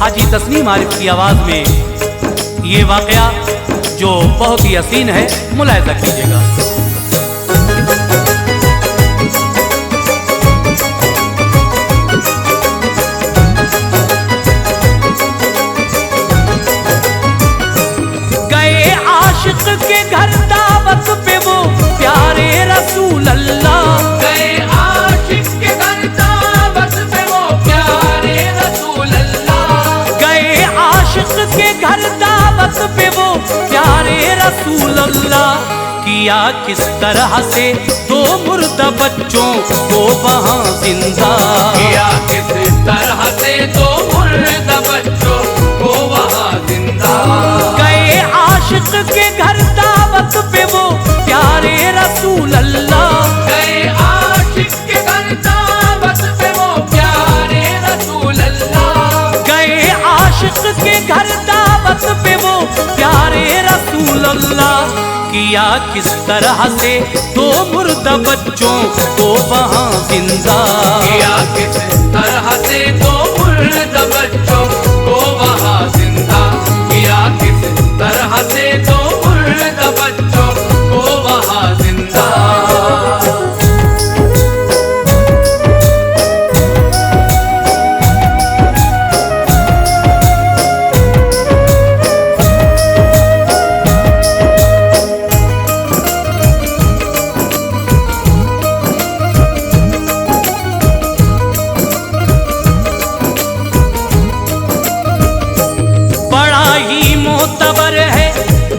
हाजी तस्नीम आरिफ की आवाज में ये वाकया जो बहुत ही हसीन है, मुलाहिजा कीजिएगा। गए आशिक के घर दावत पे वो प्यारे रसूल अल्लाह, गए आशिक के घर दावत पे वो प्यारे रसूल अल्लाह, गए आशिक के घर दावत पे वो प्यारे रसूल अल्लाह। किया किस तरह से दो मुर्दा बच्चों को वहाँ जिंदा, किया किस तरह से दो मुर्दा बच्चों को वहाँ जिंदा। गए आशिक के घर दावत पे वो प्यारे रसूल अल्लाह, गए आशिक के घर दावत पे वो प्यारे रसूल अल्लाह, गए आशिक के घर दावत पे वो प्यारे रसूल अल्लाह। किया किस तरह से दो मुर्दा बच्चों को वहाँ जिंदा, किया किस तरह से दो मुर्दा बच्चों को वहाँ जिंदा, किया किस तरह से दो मुर्दा बच्चों को वहाँ जिंदा।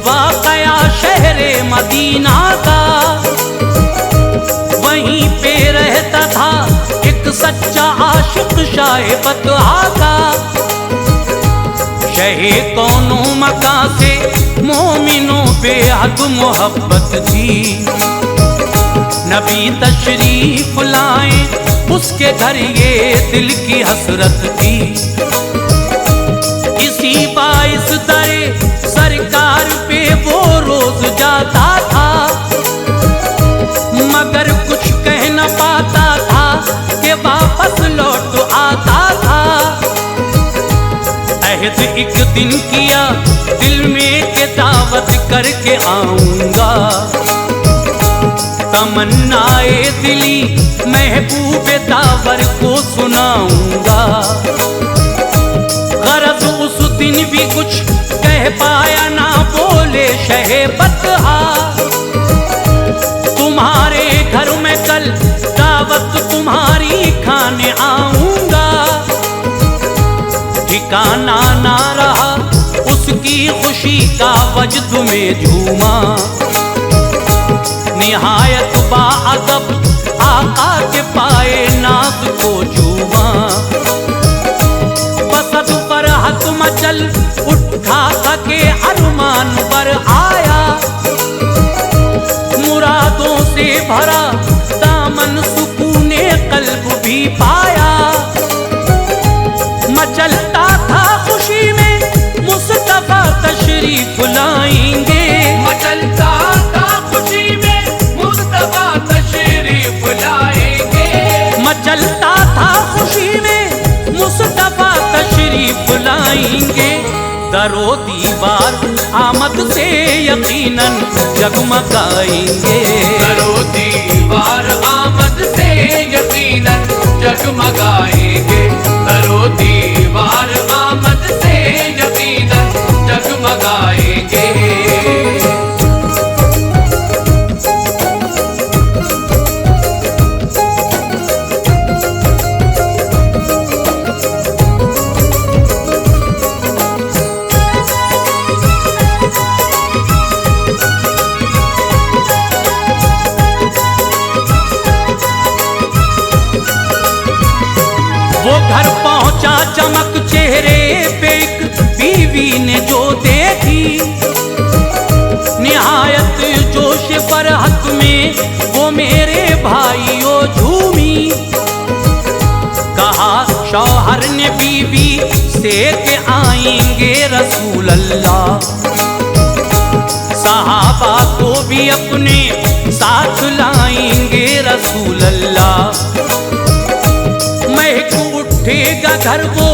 वाकया शहरे मदीना का, वहीं पे रहता था एक सच्चा आशिक शाह बतहा का। शहे कौनो मका से मोमिनों बेहद मोहब्बत थी, नबी तशरीफ लाए उसके घर ये दिल की हसरत थी। इसी बाइस दरे सरकार पे वो रोज जाता था, मगर कुछ कह न पाता था कि वापस लौट आता था। अहद एक दिन किया दिल में के दावत करके आऊंगा, तमन्नाए दिली महबूब दावर को सुनाऊंगा। गरज उस दिन भी कुछ कह पाया ना बोले शहे बतहा, तुम्हारे घर में कल दावत तुम्हारी खाने आऊंगा। ठिकाना ना रहा उसकी खुशी का वजद में झूमा, निहायत बाअदब आका के पाए नाज को झूमा। बसत पर हक मचल उठा के अरमान पर आया, मुरादों से भरा दामन सुकूने कल्ब भी पाया। मचलता था खुशी में मुस्तफा तशरीफ लाएंगे, मचलता था खुशी में मुस्तफा तशरीफ लाएंगे, मचलता था खुशी में मुस्तफा तशरीफ लाएंगे। दरो दीवार आमद से यकीनन जगमगाएंगे, दरो दीवार आमद से यकीनन जगमगाएंगे, दरो दीवार आमद से यकीनन जगमगाएंगे। वो घर पहुंचा चमक चेहरे पे एक बीवी ने जो देखी, निहायत जोश फरहत में वो मेरे भाइयों झूमी। कहा शौहर ने बीवी से के आएंगे रसूल अल्लाह, सहाबा को भी अपने साथ लाएंगे रसूल अल्लाह। महक उठेगा घर वो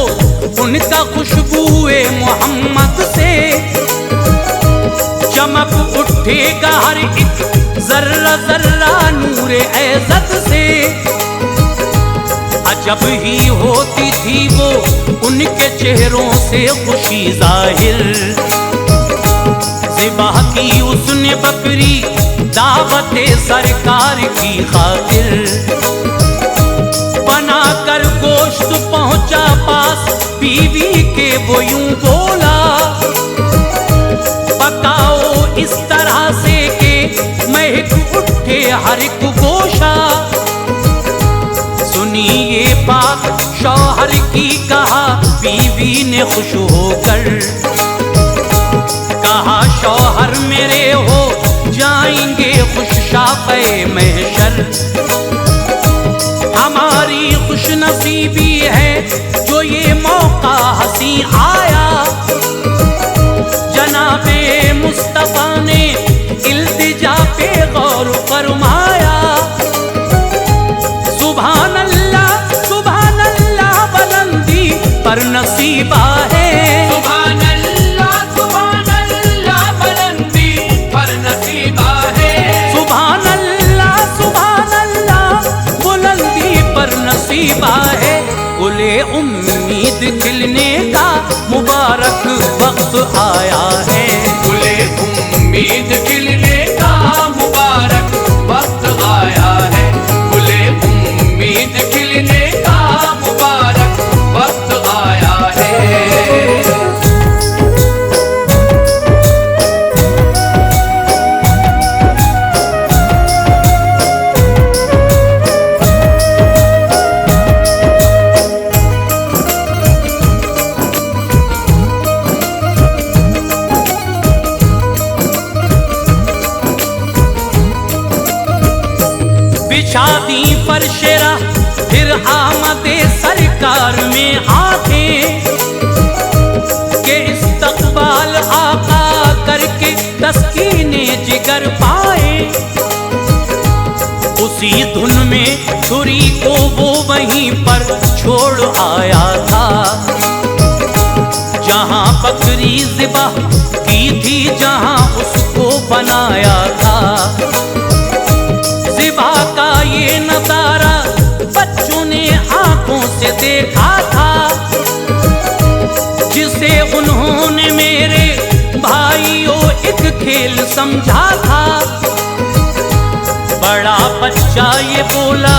उनका खुशबुए मोहम्मद से, चमक उठेगा हर एक जर्रा जर्रा नूरे इज़्ज़त से। अजब ही होती थी वो उनके चेहरों से खुशी जाहिर, ज़िबाह की उसने बकरी दावते सरकार की खातिर, बना कर गोश्त पहुंचा पास बीवी के वो यूं बोला, पकाओ इस तरह से के महक उठे हर एक गोशा। सुनी ये बात शौहर की कहा बीवी ने खुश होकर, कहा शौहर मेरे हो जाएंगे खुश शाफ़े महशर। हमारी खुश नसीबी है जो ये मौका हंसी आया, जनाबे मुस्तफा ने इल्तिजा पे गौर फरमाया। सुभान अल्लाह बुलंदी पर नसीबा है, सुभान अल्लाह बुलंदी पर नसीबा है, सुभान अल्लाह बुलंदी पर नसीबा है। गुले उम्मीद खिलने का मुबारक वक्त आया है, गुले उम्मीद खिलने का मुबारक वक्त आया है, गुले उम्मीद खिलने का मुबारक वक्त आया है। बिछादी फरशेरा फिर आमदे सरकार में आंखें, के इस्तकबाल आका करके तस्कीने जिगर पाए। उसी धुन में छुरी को वो वहीं पर छोड़ आया था, जहां बकरी ज़िबाह की थी, जहां उसको बनाया था। ज़िबाह का ये नजारा बच्चों ने आंखों से देखा था, जिसे उन्होंने मेरे भाइयों एक खेल समझा था। बड़ा बच्चा ये बोला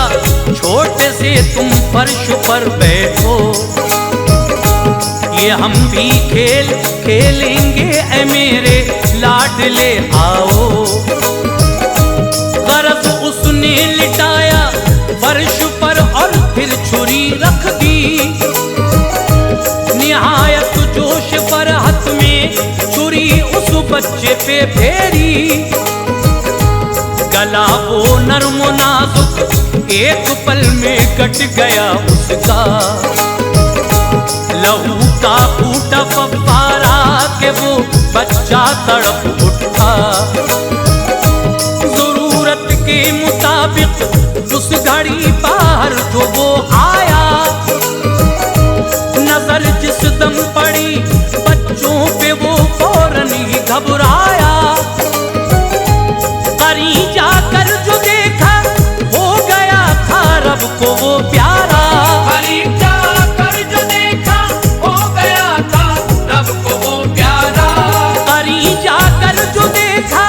छोटे से तुम फर्श पर बैठो, ये हम भी खेल खेलेंगे ए मेरे लाडले आओ। गरज उसने लिटाया फर्श पर और फिर छुरी रख दी, निहायत जोश फरहत में छुरी उस बच्चे पे फेरी। गला वो नर्म नाजुक एक पल में कट गया उसका, लहू का फूटा फव्वारा के वो बच्चा तड़प उठा। जरूरत के मुताबिक उस घड़ी बाहर जो वो आया, नजर जिस दम पड़ी बच्चों पे वो फौरन ही घबराया। करीब जाकर जो देखा हो गया था रब को वो प्यारा, करीब जाकर जो देखा हो गया था रब को वो प्यारा, करीब जाकर जो देखा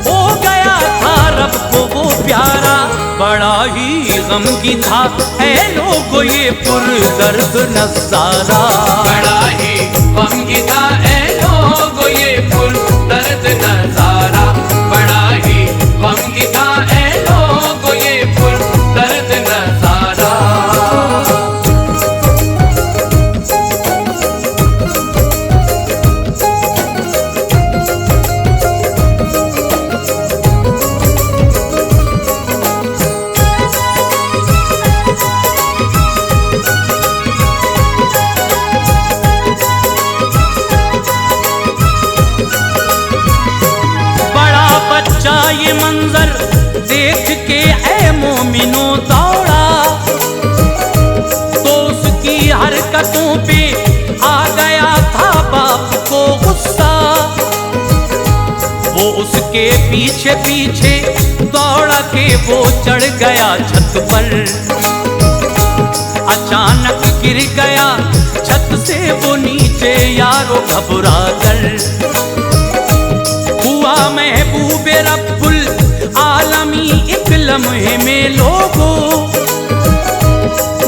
हो गया था रब को वो प्यारा। बड़ा ही गमगी था है लोगों ये पुरदर्द नज़ारा, बड़ा ही गमगी था ऐ लोगों ये पुरदर्द नज़ारा, बड़ा ही गमगी था ऐ लोगों ये पुरदर्द नज़ारा। ये मंजर देख के ऐ मोमिनो दौड़ा, तो उसकी हरकतों पे आ गया था बाप को गुस्सा। वो उसके पीछे पीछे दौड़ा के वो चढ़ गया छत पर। अचानक गिर गया छत से वो नीचे यारो घबरा कर। हुआ महबूबे रब्बुल आलमी एक लम्हे में लोगों,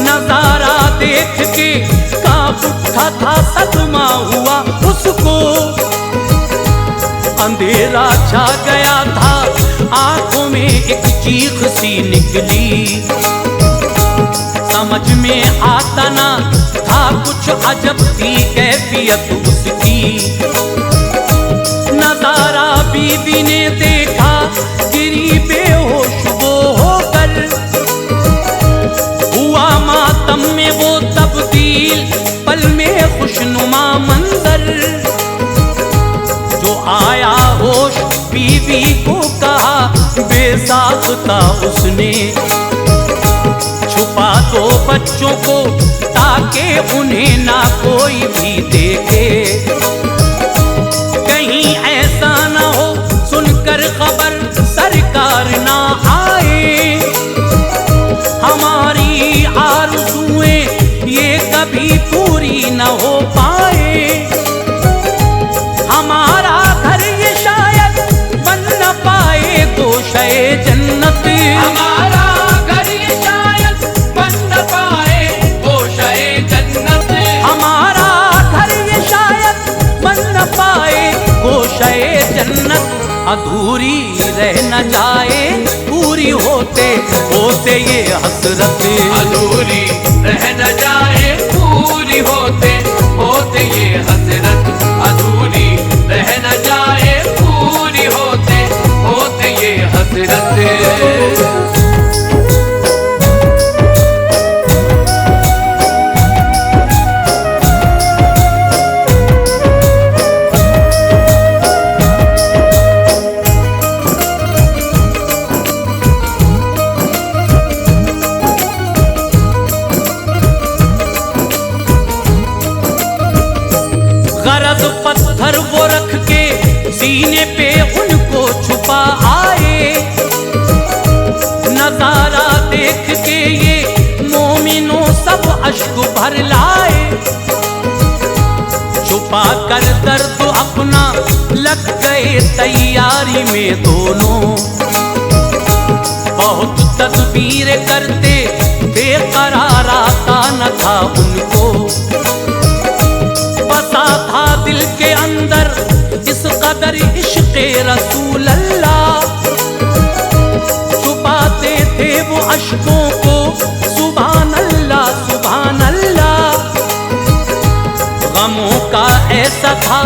नजारा देख के कांप उठा था, सदमा हुआ उसको। अंधेरा छा गया था, आंखों में एक चीख सी निकली। समझ में आता ना था कुछ, अजब थी कैफियत उसकी। नजारा बीवी ने देखा, गिरी बेहोश वो होकर। हुआ मातम में वो तब्दील, पल में खुशनुमा मंजर। जो आया होश बीवी को कहा, बेसाख्ता उसने, छुपा दो बच्चों को ताकि उन्हें ना कोई भी देखे। कहीं ऐसा ना हो सुनकर खबर सरकार ना आए। हमारी आरज़ुएं ये कभी पूरी ना हो पाए। हमारा घर ये शायद बन न पाए गोशे जन्नत। हमारा घर ये शायद बन न पाए गोशे जन्नत। हमारा घर ये शायद बन न पाए गोशे जन्नत। अधूरी रह न जाए पूरी होते होते ये हसरत। अधूरी रह न जाए पूरी होते होते ये हसरत। अधूरी रह न जाए पूरी होते होते ये हसरत। गरज पत्थर वो रख के सीने पे उनको छुपा आए। नजारा देख के ये मोमिनों सब अश्क भर लाए। छुपा कर दर्द अपना लग गए तैयारी में दोनों। बहुत तदबीर करते बेकरार आता न था उनको। बसा था दिल के अंदर इस कदर इश्क़े रसूल अल्लाह। छुपाते थे वो अश्कों को, सुभान अल्लाह सुभान अल्लाह। गमों का ऐसा था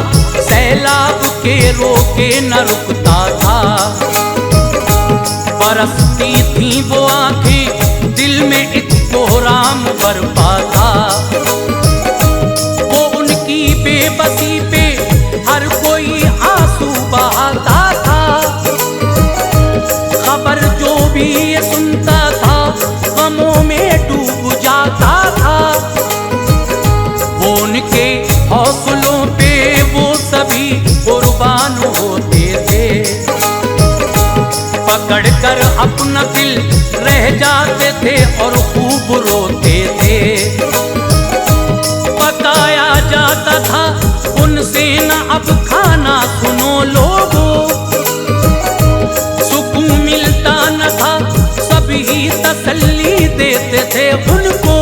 सैलाब के रोके न रुकता था। बरसती थी वो आंखें, दिल में एक कोहराम बरपा था। बेबसी पे हर कोई आंसू बहाता था। खबर जो भी ये सुनता था, गमों में डूब जाता था। वो उनके हौसलों पे वो सभी कुर्बान होते थे। पकड़ कर अपना दिल रह जाते थे और खूब रोते थे। पकाया जाता था उनसे न अब खाना, सुनो लोगों। सुकून मिलता न था, सभी तसल्ली देते थे उनको।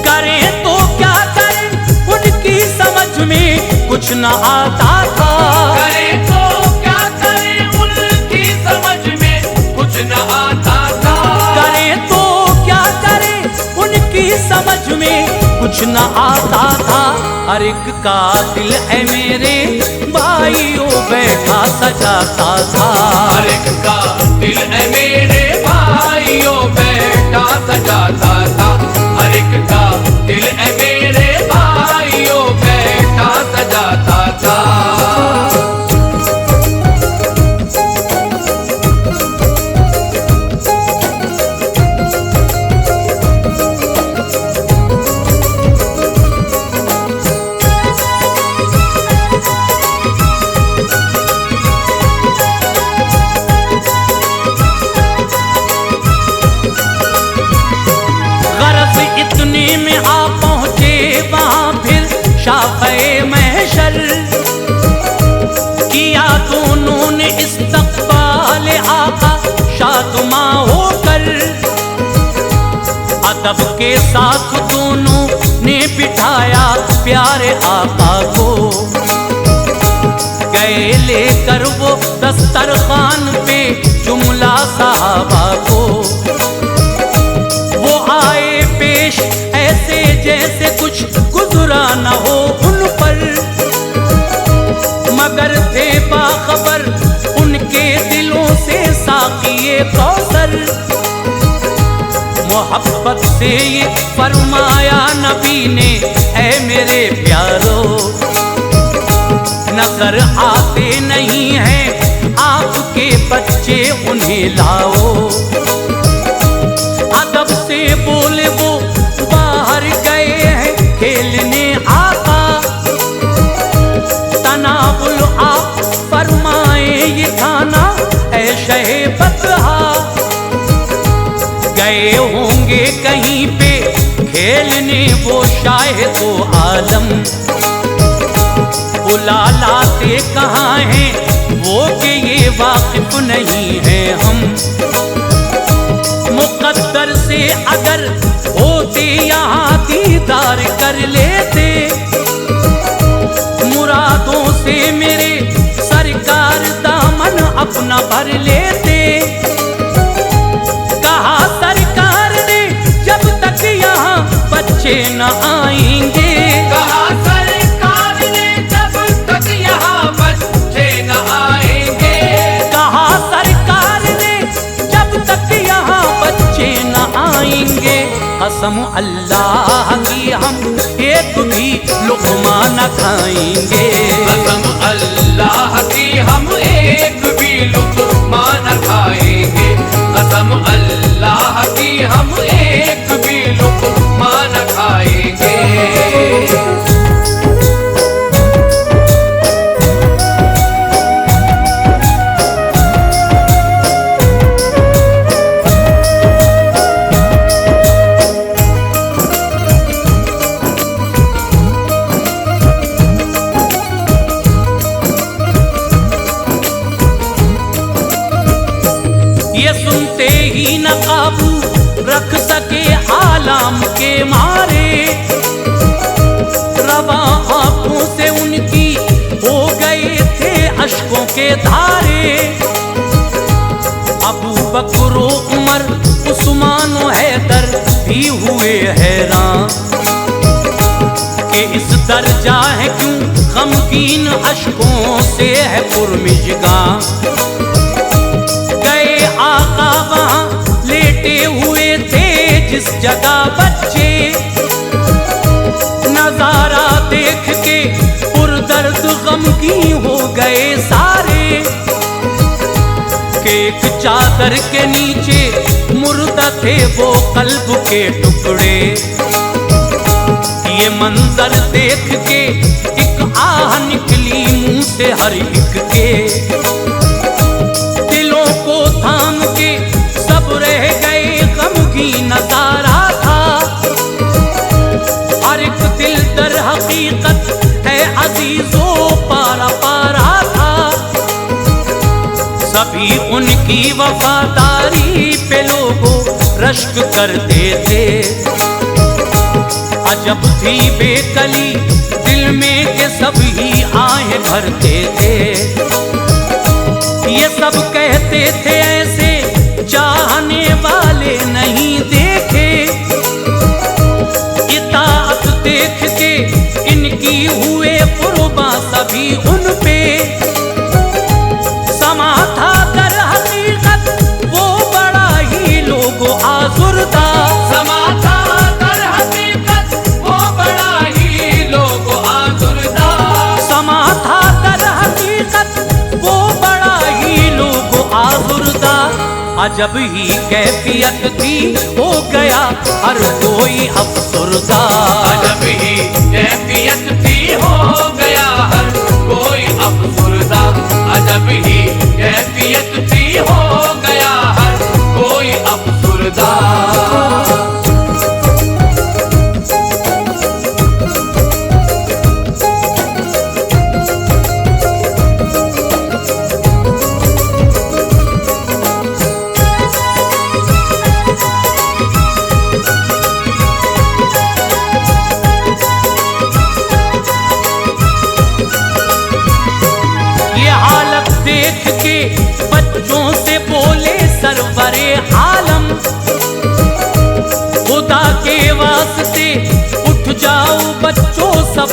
करें तो क्या करें उनकी समझ में कुछ न आता था। करें तो क्या करें उनकी समझ में कुछ न आता था। करें तो क्या करें उनकी समझ में कुछ न आता था। हर एक का दिल है मेरे भाइयों बैठा सजाता था। हर एक का दिल है मेरे भाइयों बैठा सजाता था। हर एक का दिल है मेरे भाइयों बैठा सजाता था। अदब के साथ दोनों ने बिठाया प्यारे आका को। गए लेकर वो दस्तरखान पे जुमला सहाबा को। वो आए पेश ऐसे जैसे कुछ गुजरा न हो उन पर, मगर थे बाखबर उनके दिलों से साक़िए कौसर। मोहब्बत से ये फरमाया नबी ने, ऐ मेरे प्यारो, नजर आते नहीं हैं आपके बच्चे, उन्हें लाओ। अदब से बोले वो, बाहर गए हैं खेलने आका। तनावुल आप फरमाए ये खाना, ऐ शहे बतहा। गए होंगे कहीं पे खेलने वो शाहिदो आलम। बुला लाते कहाँ हैं वो कि ये वाकिफ नहीं है हम। मुकद्दर से अगर होते यहाँ दीदार कर लेते, मुरादों से मेरे सरकार दामन अपना भर लेते। कहा सरकार ने जब तक यहाँ बच्चे न आएंगे, कहा सरकार ने जब तक यहाँ बच्चे न आएंगे। कहा सरकार ने जब तक यहाँ बच्चे न आएंगे। कसम अल्लाह की हम एक भी लुक़मा न खाएंगे। कसम अल्लाह की हम एक भी लुक़मा न खाएंगे। कसम अल्लाह की हम एक भी लुक़मा न खाएंगे। ये सुनते ही न काबू रख सके आलम के मारे। रवा आंखों से उनकी हो गए थे अश्कों के धारे। अबू बकर उमर उस्मान व हैदर भी हुए हैरान कि इस दर्जा है क्यों गमगीन अश्कों से है पुरमिजगां। गए आका वहाँ लेटे हुए थे जिस जगह बच्चे। नजारा देख के पुरदर्द गमगीन हो गए सारे। कि एक चादर के नीचे मुर्दा थे वो कल्ब के टुकड़े। ये मंजर देख के एक आह निकली मुंह से हर एक के। दिलों को थाम के सब रह गए गमगीन नजारा था। हर एक दिल दर हकीकत है अजीजों पारा पारा था। सभी उनकी वफादारी पे लोगों रश्क करते थे। अजब थी बेकली दिल में के सभी आहें भरते थे। ये सब कहते थे ऐसे चाहने वाले नहीं देखे। इताअत देख के इनकी हुए कुर्बा सभी उन पे। समा था दर हकीकत वो बड़ा ही लोगो आजुर्दा। समा था दर हकीकत वो बड़ा ही लोगो आजुर्दा। समा था दर हकीकत वो बड़ा ही लोगो आजुर्दा। अजब ही कैफियत थी हो गया हर कोई अफसुर्दा। अजब ही कैफियत थी हो गया हर कोई अफसुर्दा। अजब ही कैफियत थी हो गया हर कोई अफसुर्दा।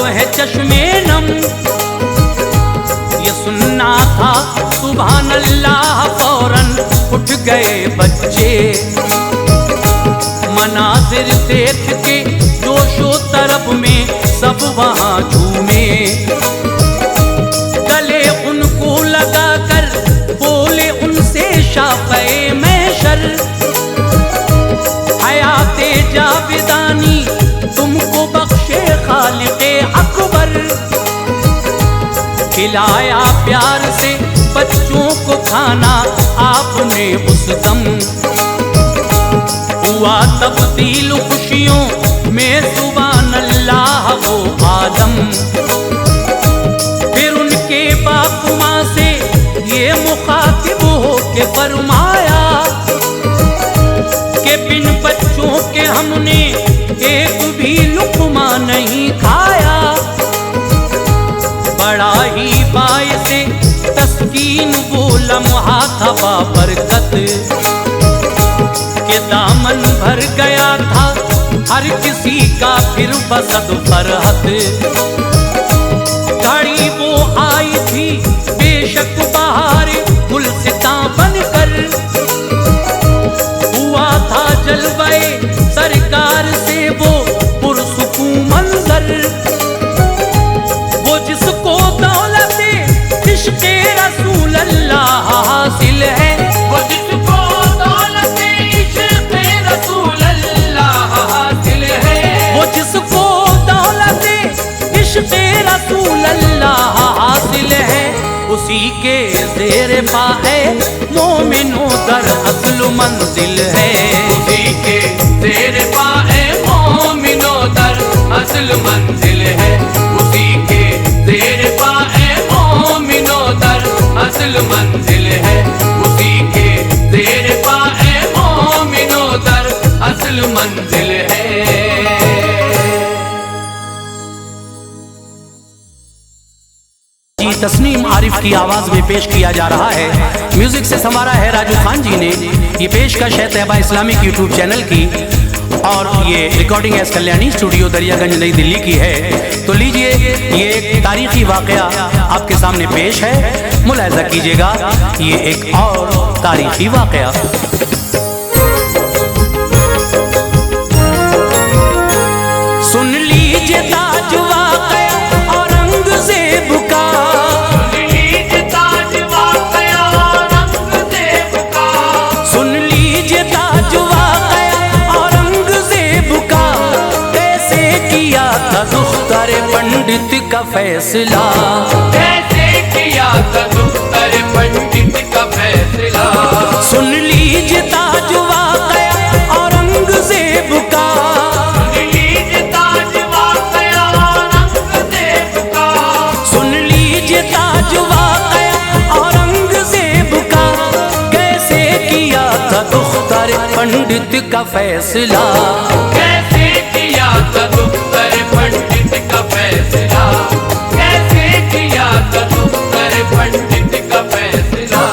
है चश्मे नम। ये सुनना था सुभान अल्लाह, फौरन उठ गए बच्चे। मनाजिर देख के जोशो तरब में सब वहाँ झूमे। गले उनको लगा कर बोले उनसे शाफ़े महशर, हयाते जाविदानी तुमको बख्शे खालिक़े अकबर। खिलाया प्यार से बच्चों को खाना आपने उस दम। हुआ तब्दील खुशियों में सुभान अल्लाह वो आलम। फिर उनके बाप माँ से ये मुखातिब हो के फरमाया कि बिन बच्चों के हमने एक भी लुक़मा नहीं खाया। बड़ा ही बायसे तस्कीन वो लम्हा था बाबरकत, के दामन भर गया था हर किसी का फिर बसद फरहत। घड़ी वो आई थी बेशक बहार गुलसिता बनकर, हुआ था जलवे सरकार से वो पुरसुकून मंजर। वो जिसको दौलते इश्क़े रसूल अल्लाह हासिल है, वो जिसको दौलते इश्क़े रसूल अल्लाह हासिल है, वो जिसको दौलते इश्क़े रसूल अल्लाह हासिल है, उसी के ज़ेर पाए मोमिनो दर असल मंजिल है। उसी के ज़ेर पाए मोमिनो दर असल मंजिल है। उसी के ज़ेर पाए मोमिनो दर असल मंजिल है। उसी के ज़ेर पाए मोमिनो दर असल मंजिल है। तस्नीम आरिफ की आवाज में पेश किया जा रहा है। म्यूजिक से संवारा है राजू खान जी ने। ये पेशकश है तैयबा इस्लामिक यूट्यूब चैनल की, और ये recording S Kalyani studio Daryaganj नई दिल्ली की है। तो लीजिए, ये एक तारीखी वाकया आपके सामने पेश है, मुलाहिजा कीजिएगा। ये एक और तारीखी वाकया। सुन लीजिए ताज वाकया औरंगज़ेब का, सुन लीजिए ताज वाकया औरंगज़ेब का। कैसे किया था दुख्तर पंडित का फैसला, कैसे किया था दुख्तर पंडित का फैसला। सुन लीजिए ताज वाकया औरंगज़ेब का, सुन लीजिए ताज वाकया औरंगज़ेब का। सुन लीजिए ताज वाकया औरंगज़ेब का। कैसे किया था दुख्तर पंडित का फैसला, कैसे किया था दुख्तर पंडित का फैसला। कैसे किया था दुख्तर पंडित का फैसला।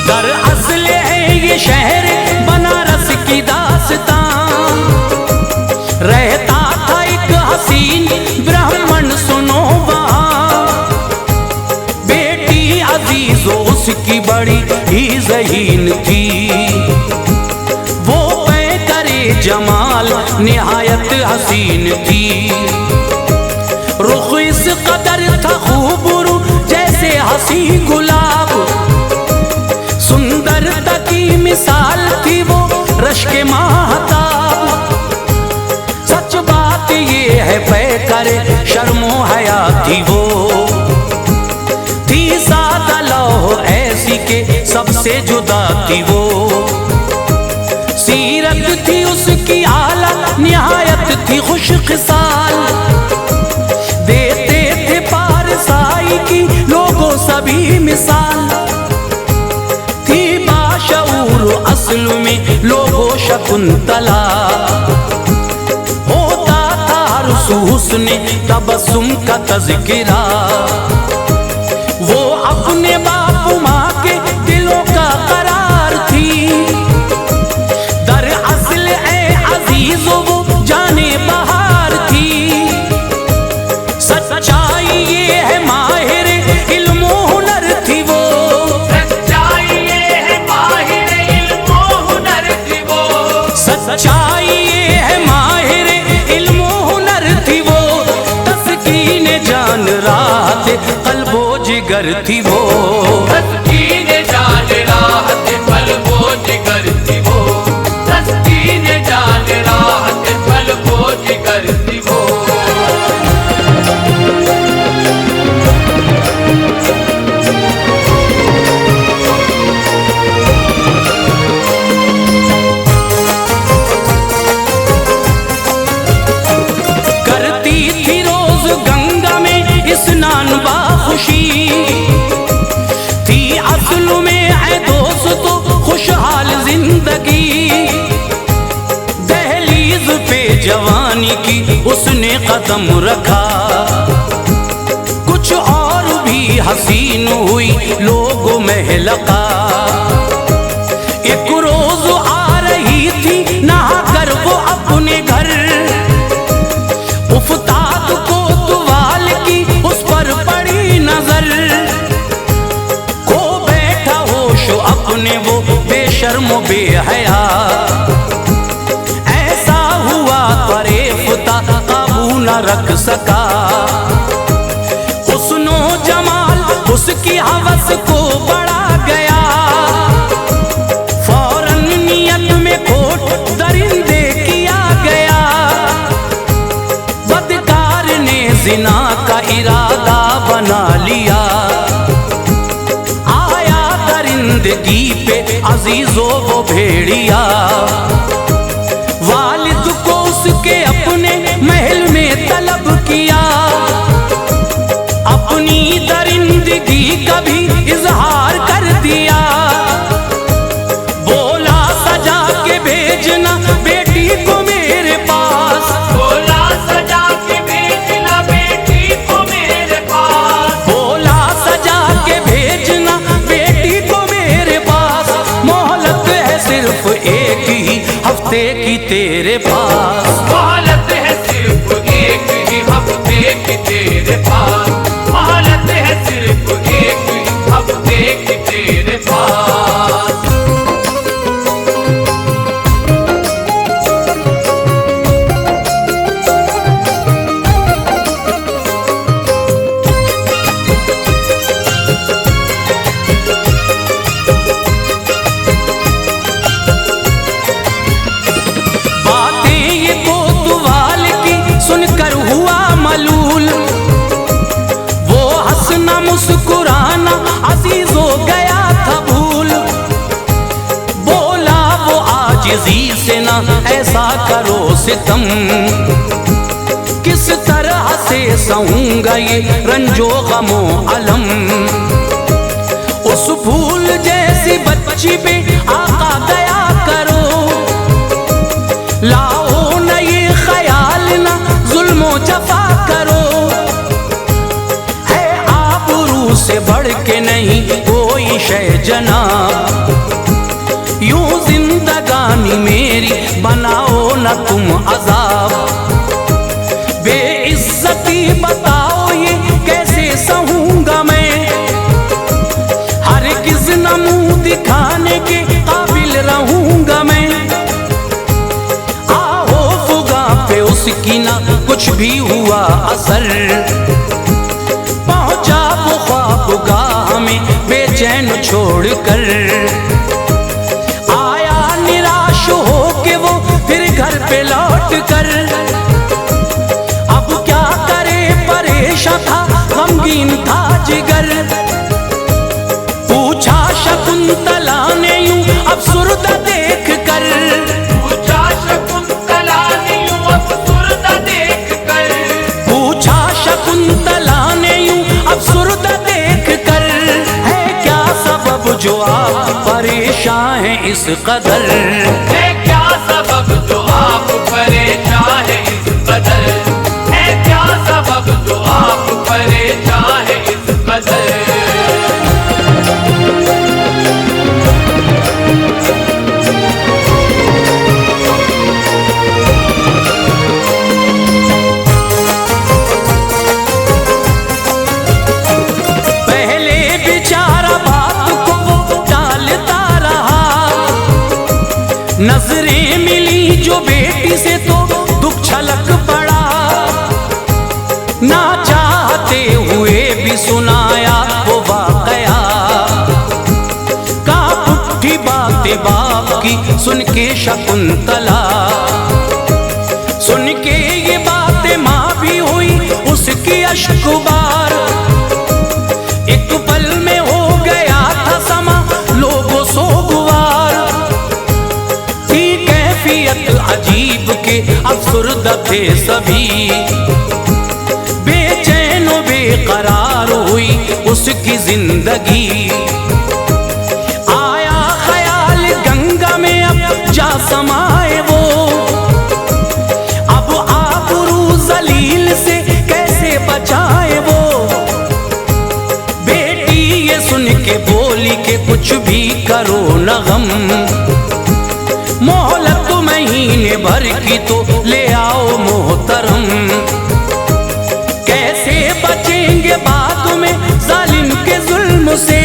दरअसल है ये शहर बनारस की दास्तां। रहता था एक हसीन ब्राह्मण सुनो वहाँ, बेटी अजीजो उसकी बड़ी ही ज़हीन थी। वो पैकरे जमाल निहायत हसीन थी। रुख इस कदर था खूबरू जैसे हसी गुलाब, सुंदरता की मिसाल थी वो रश्क माहताब। सच बात ये है पैकर शर्मो हया थी वो, थी सादा लौह ऐसी के सबसे जुदा थी वो। सीरत थी उसकी आला निहायत थी खुश खिसाल, देते थे पारसाई की लोगों सभी मिसाल। थी बाशऊर असल में लोगों शकुंतला, आंसू हुस्ने तबस्सुम का तज़किरा। वो अपने बाप माँ के दिलों का करार थी। दरअसल ए अजीजो वो जाने बहार थी। सच्चाई ये है माहिर इल्मो हुनर थी वो। सच्चाई ये है माहिर इल्मो हुनर थी वो। सच्चाई ये है माहिर इल्मो हुनर थी वो। तस्कीन जान राहत क़ल्बो जिगर थी वो। तस्कीन जान राहत क़ल्बो जिगर थी वो। तस्कीन जान राहत क़ल्बो जिगर थी वो। करती थी रोज गंगा में स्नान बाखुशी। थी असल में है दोस्तों खुशहाल जिंदगी। दहलीज पे जवानी की उसने कदम रखा। कुछ और भी हसीन हुई लोगों में लगा। एक रोज आ रही थी नहा कर वो अपने घर। उफ्ताद को तुवाल की उस पर पड़ी नजर। खो बैठा होश अपने वो बेशर्म बेहया। ऐसा हुआ फरेफ्ता काबू न रख सका। हुस्नो जमाल उसकी हवस को बढ़ा गया। फौरन नियत में खोट दरिंदे किया गया। बदकार ने जिना का इरादा बना लिया। आया दरिंदगी पे अजीजो वो भेड़िया। वालिद को उसके अपने महल में तलब किया। अपनी दरिंदगी का भी इजहार कर दिया। बोला सजा के भेजना बेटी को मेरे पास। बोला सजा के भेजना बेटी को मेरे पास। बोला सजा के भेजना बेटी को मेरे पास। मोहलत है सिर्फ एक ही हफ्ते की तेरे पास। मोहलत है सिर्फ एक ही हफ्ते की तेरे पास। मोहलत है सिर्फ एक ही हफ्ते की तेरे पास। बातें ये कोतवाल की सुनकर हुआ मलूल। वो हंसना मुस्कुराना अजीज हो गया था भूल। बोला वो आजिज़ी से ना ऐसा करो सितम। किस तरह से सहूंगा ये रंजो गमो अलम। उस फूल जैसी बच्ची पे आका गया करो। लाओ न ये ख्याल ना जुल्मो जफा करो। है आबरू से बढ़ के नहीं कोई शय जनाब। यूं जिंदगानी मेरी बनाओ न तुम अजाब। बेइज्जती बताओ ये कैसे सहूंगा मैं। हरगिज़ न मुंह दिखाने के काबिल रहूंगा मैं। आओ फुगा पे उसकी ना कुछ भी हुआ असर। पहुंचा वो ख्वाबगाह में बेचैन छोड़कर। आया निराश हो के वो फिर घर पे लौट कर। अब क्या करे परेशान था गमगीन था जिगर। पूछा शकुंतला ने यूं अफसुर्दा देख कर। पूछा शकुंतला ने यूं अफसुर्दा देख कर। पूछा शकुंतला ने यूं अफसुर्दा देख कर। है क्या सबब जो आप परेशान हैं इस कदर। है क्या सबब जो आप परेशान हैं इस कदर। है की सुन के शकुंतला, सुन के ये बातें माँ भी हुई उसकी अश्कुबार। एक पल में हो गया था समा लोगों सोगवार, थी कैफियत अजीब के अफसुर्द थे सभी, बेचैन व बेकरार हुई उसकी जिंदगी। आया ख्याल गंगा में अब जा समाए वो, अब आबरू जलील से कैसे बचाए वो। बेटी ये सुन के बोली के कुछ भी करो न गम, मोहलत महीने भर की तो ले आओ मोहतरम। कैसे बचेंगे बाद में जालिम के जुल्म से,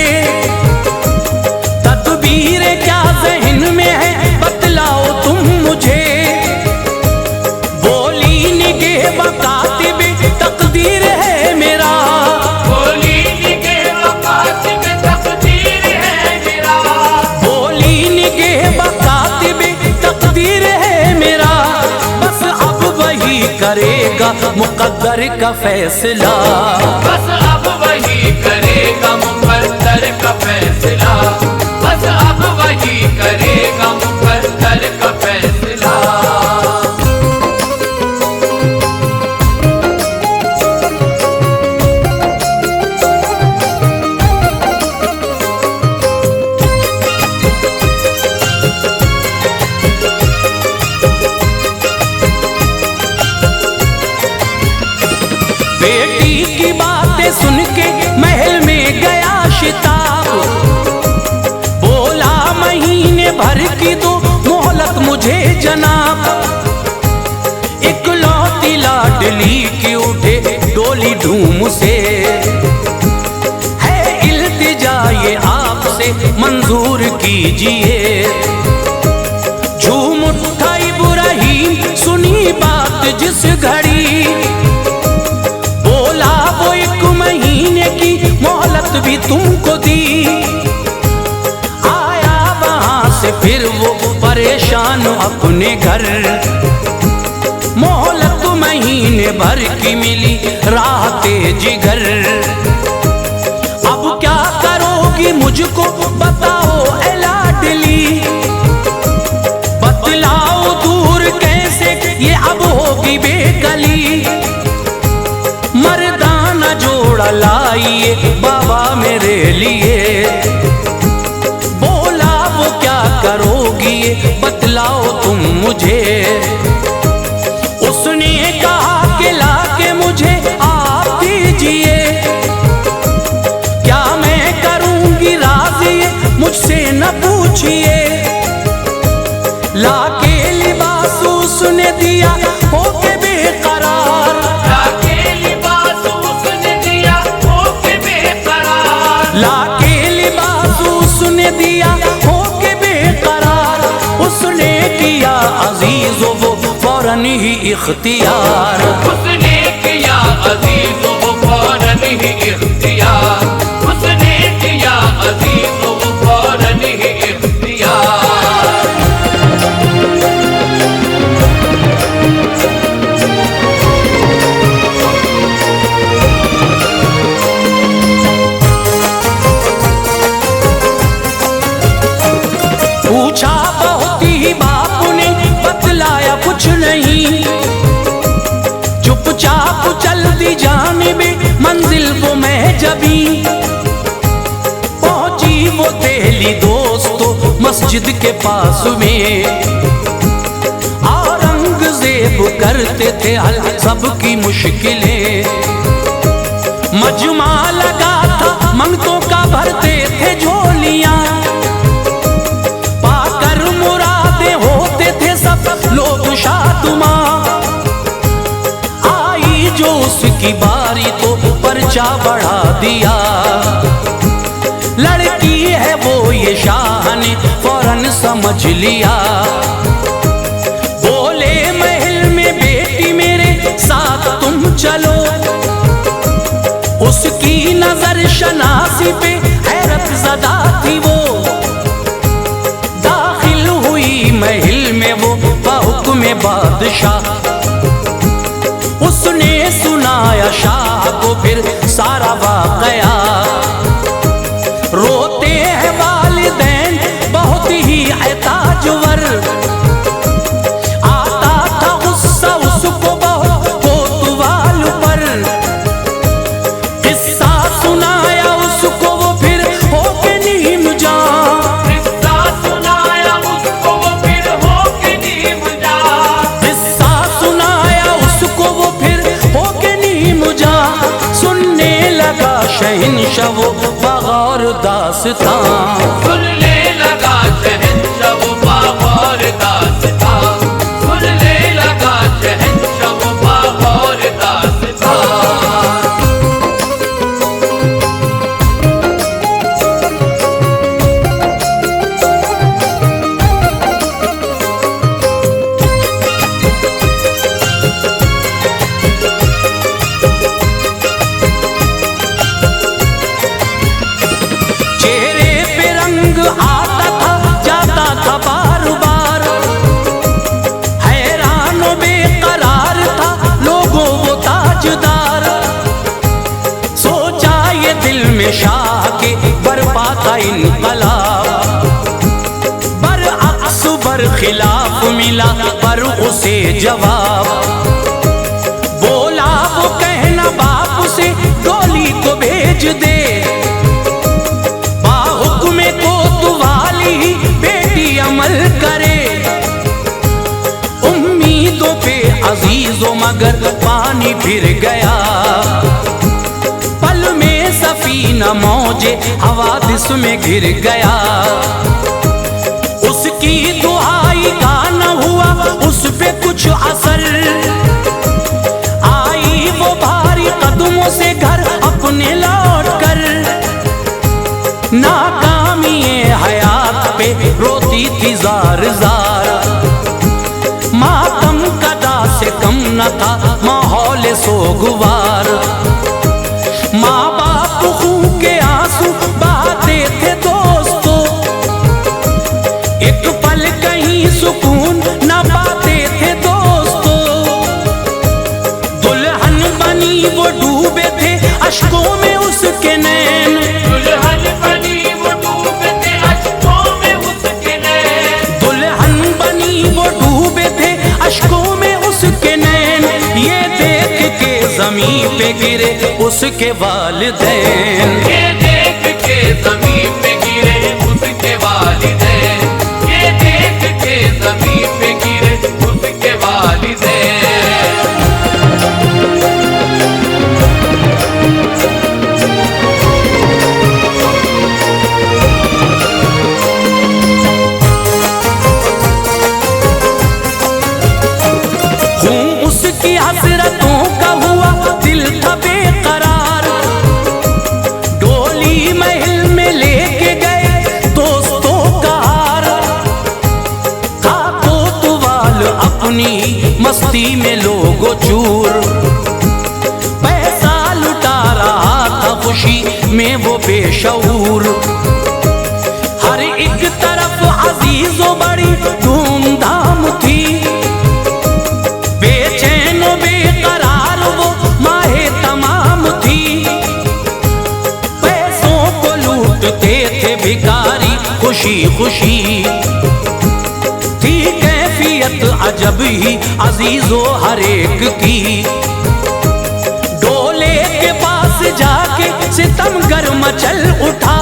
तदबीरें क्या ज़हन में है बतलाओ तुम मुझे। बोली निगह बकातिबे तकदीर है मेरा, बोली निगह बकातिबे तकदीर है मेरा, बोली निगह बकातिबे तकदीर है मेरा। बस अब वही करेगा मुकद्दर का फैसला, बस अब वही करेगा मुकद्दर का फैसला, बस अब वही करेगा मुकद्दर का फैसला। बेटी की बातें सुन के महल में गया शिताब, बोला महीने भर की दो मोहलत मुझे जनाब। इकलौती लाडली की उठे डोली धूम से, है इल्तिजा ये आपसे मंजूर कीजिए। झूम उठा इब्राहीम सुनी बात जिस घड़ी, बोला वो एक महीने की मोहलत भी तुमको दी। आया वहां से फिर वो परेशान अपने घर, मोहलत महीने भर की मिली राहते जिगर। अब क्या करोगी मुझको बताओ ए लाडली, बतलाओ दूर कैसे ये अब होगी बेकली। मर्दाना जोड़ा लाइए बाबा मेरे लिए, बोला वो क्या करोगी बतलाओ तुम मुझे। उसने कहा कि लाके मुझे आप दीजिए, क्या मैं करूंगी राजी मुझसे न पूछिए। लाके लिबास उसने दिया होके बेकरार, लाके लिबास उसने दिया होके बेकरार, लाके लिबास उसने दिया होके बेकरार। उसने किया अजीज़ो वो फौरन ही इख्तियार, उसने किया अजीज़ो वो फौरन ही इख्तियार, उसने किया अजीज़ो वो फौरन ही इख्तियार। पूछा बहुत ही बाप ने बतलाया कुछ नहीं, चुपचाप चल दी जानिबे मंजिल वो महजबी। पहुंची वो देहली दोस्तों मस्जिद के पास में, औरंगजेब करते थे हल सबकी मुश्किलें। मजमा लगा था मंगतों का भरते थे झोलियां, पाकर मुरादे होते थे सब लोग शादुमा। आई जो उसकी बारी तो पर्चा बढ़ा दिया, लड़की है वो ये शाह ने फौरन समझ लिया। बोले महल में बेटी मेरे साथ तुम चलो, उसकी नजर शनासी पे हैरत ज़दा थी वो। दाखिल हुई सुनाया शाह को फिर सारा वाकया। रोते हैं वालिदैन बहुत ही एताजवर, आता था गुस्सा उसको बहुत कोतवाल पर। किस्सा सुनाया उसको वो फिर होके नीम जान, किस्सा सुनाया उसको वो फिर होके नीम जान, किस्सा सुनाया उसको वो फिर होके नीम जान। सुनने लगा शहंशाह वो बगौर दास्तां, सुनने लगा शहंशाह वो बगौर दास्तां, सुनने लगा शहंशाह वो बगौर दास्तां। चेहरे पे रंग आता था जाता था बार बार, हैरान व बेकरार था लोगों वो ताजदार। सोचा ये दिल में शाह के बरपा था इनकलाब, बरअक्स बरखिलाफ मिला पर उसे जवाब। बोला वो कहना बाप से डोली को भेज दे, बाहुक्मे कोतवाली बेटी अमल करे। उम्मीदों पे अजीजों मगर पानी फिर गया, पल में सफीना मौजे हवादिस में गिर गया। उसकी दुहाई का न हुआ उस पे कुछ असर, आई वो भारी कदमों से घर अपने लौट कर। नाकामी हयात पे रोती थी जार जार, मातम कदा से कम न था माहौल सोगवार। माँ बाप खून के आंसू बहाते थे दोस्तों, एक पल कहीं सुकून न पाते थे दोस्तों। दुल्हन बनी वो डूबे थे अश्कों में उसके नैन, दुल्हन बनी वो डूबे थे अश्कों में उसके नैन, दुल्हन बनी वो डूबे थे अश्कों में उसके नैन। ये देख के जमीन पे गिरे उसके वालिदैन, ये देख के जमीन पे गिरे उसके वालिदैन, ये देख के जमीन पे गिरे उसके वालिदैन। हूँ उसकी हसरतों का हुआ दिल था बेकरार। डोली महल में लेके गए दोस्तों का हार, था कोतवाल अपनी मस्ती में लोगो चूर। पैसा लुटा रहा था खुशी में वो बेशऊर। हर एक तरफ अजीजों बड़ी धूमधाम थी, बेचैन व बेकरार वो माहे तमाम थी। पैसों को लूटते थे भिखारी खुशी खुशी, थी कैफियत अजब ही अजीजों हर एक की। डोले के पास जाके सितमगर मचल उठा,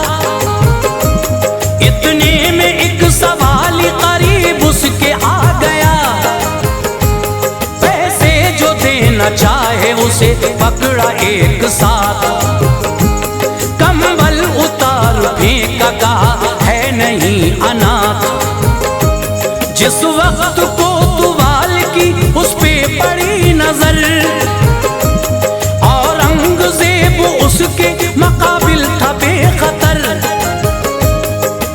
इतने में एक सवाली करीब उसके आ गया। पैसे जो देना चाहे उसे पकड़ा एक साथ, कंबल उतार फेंका कहा है नहीं अनाथ। जिस वक्त कोतवाल की उस पे पड़ी नजर, औरंगजेब उसके मकाबिल था बेखतर।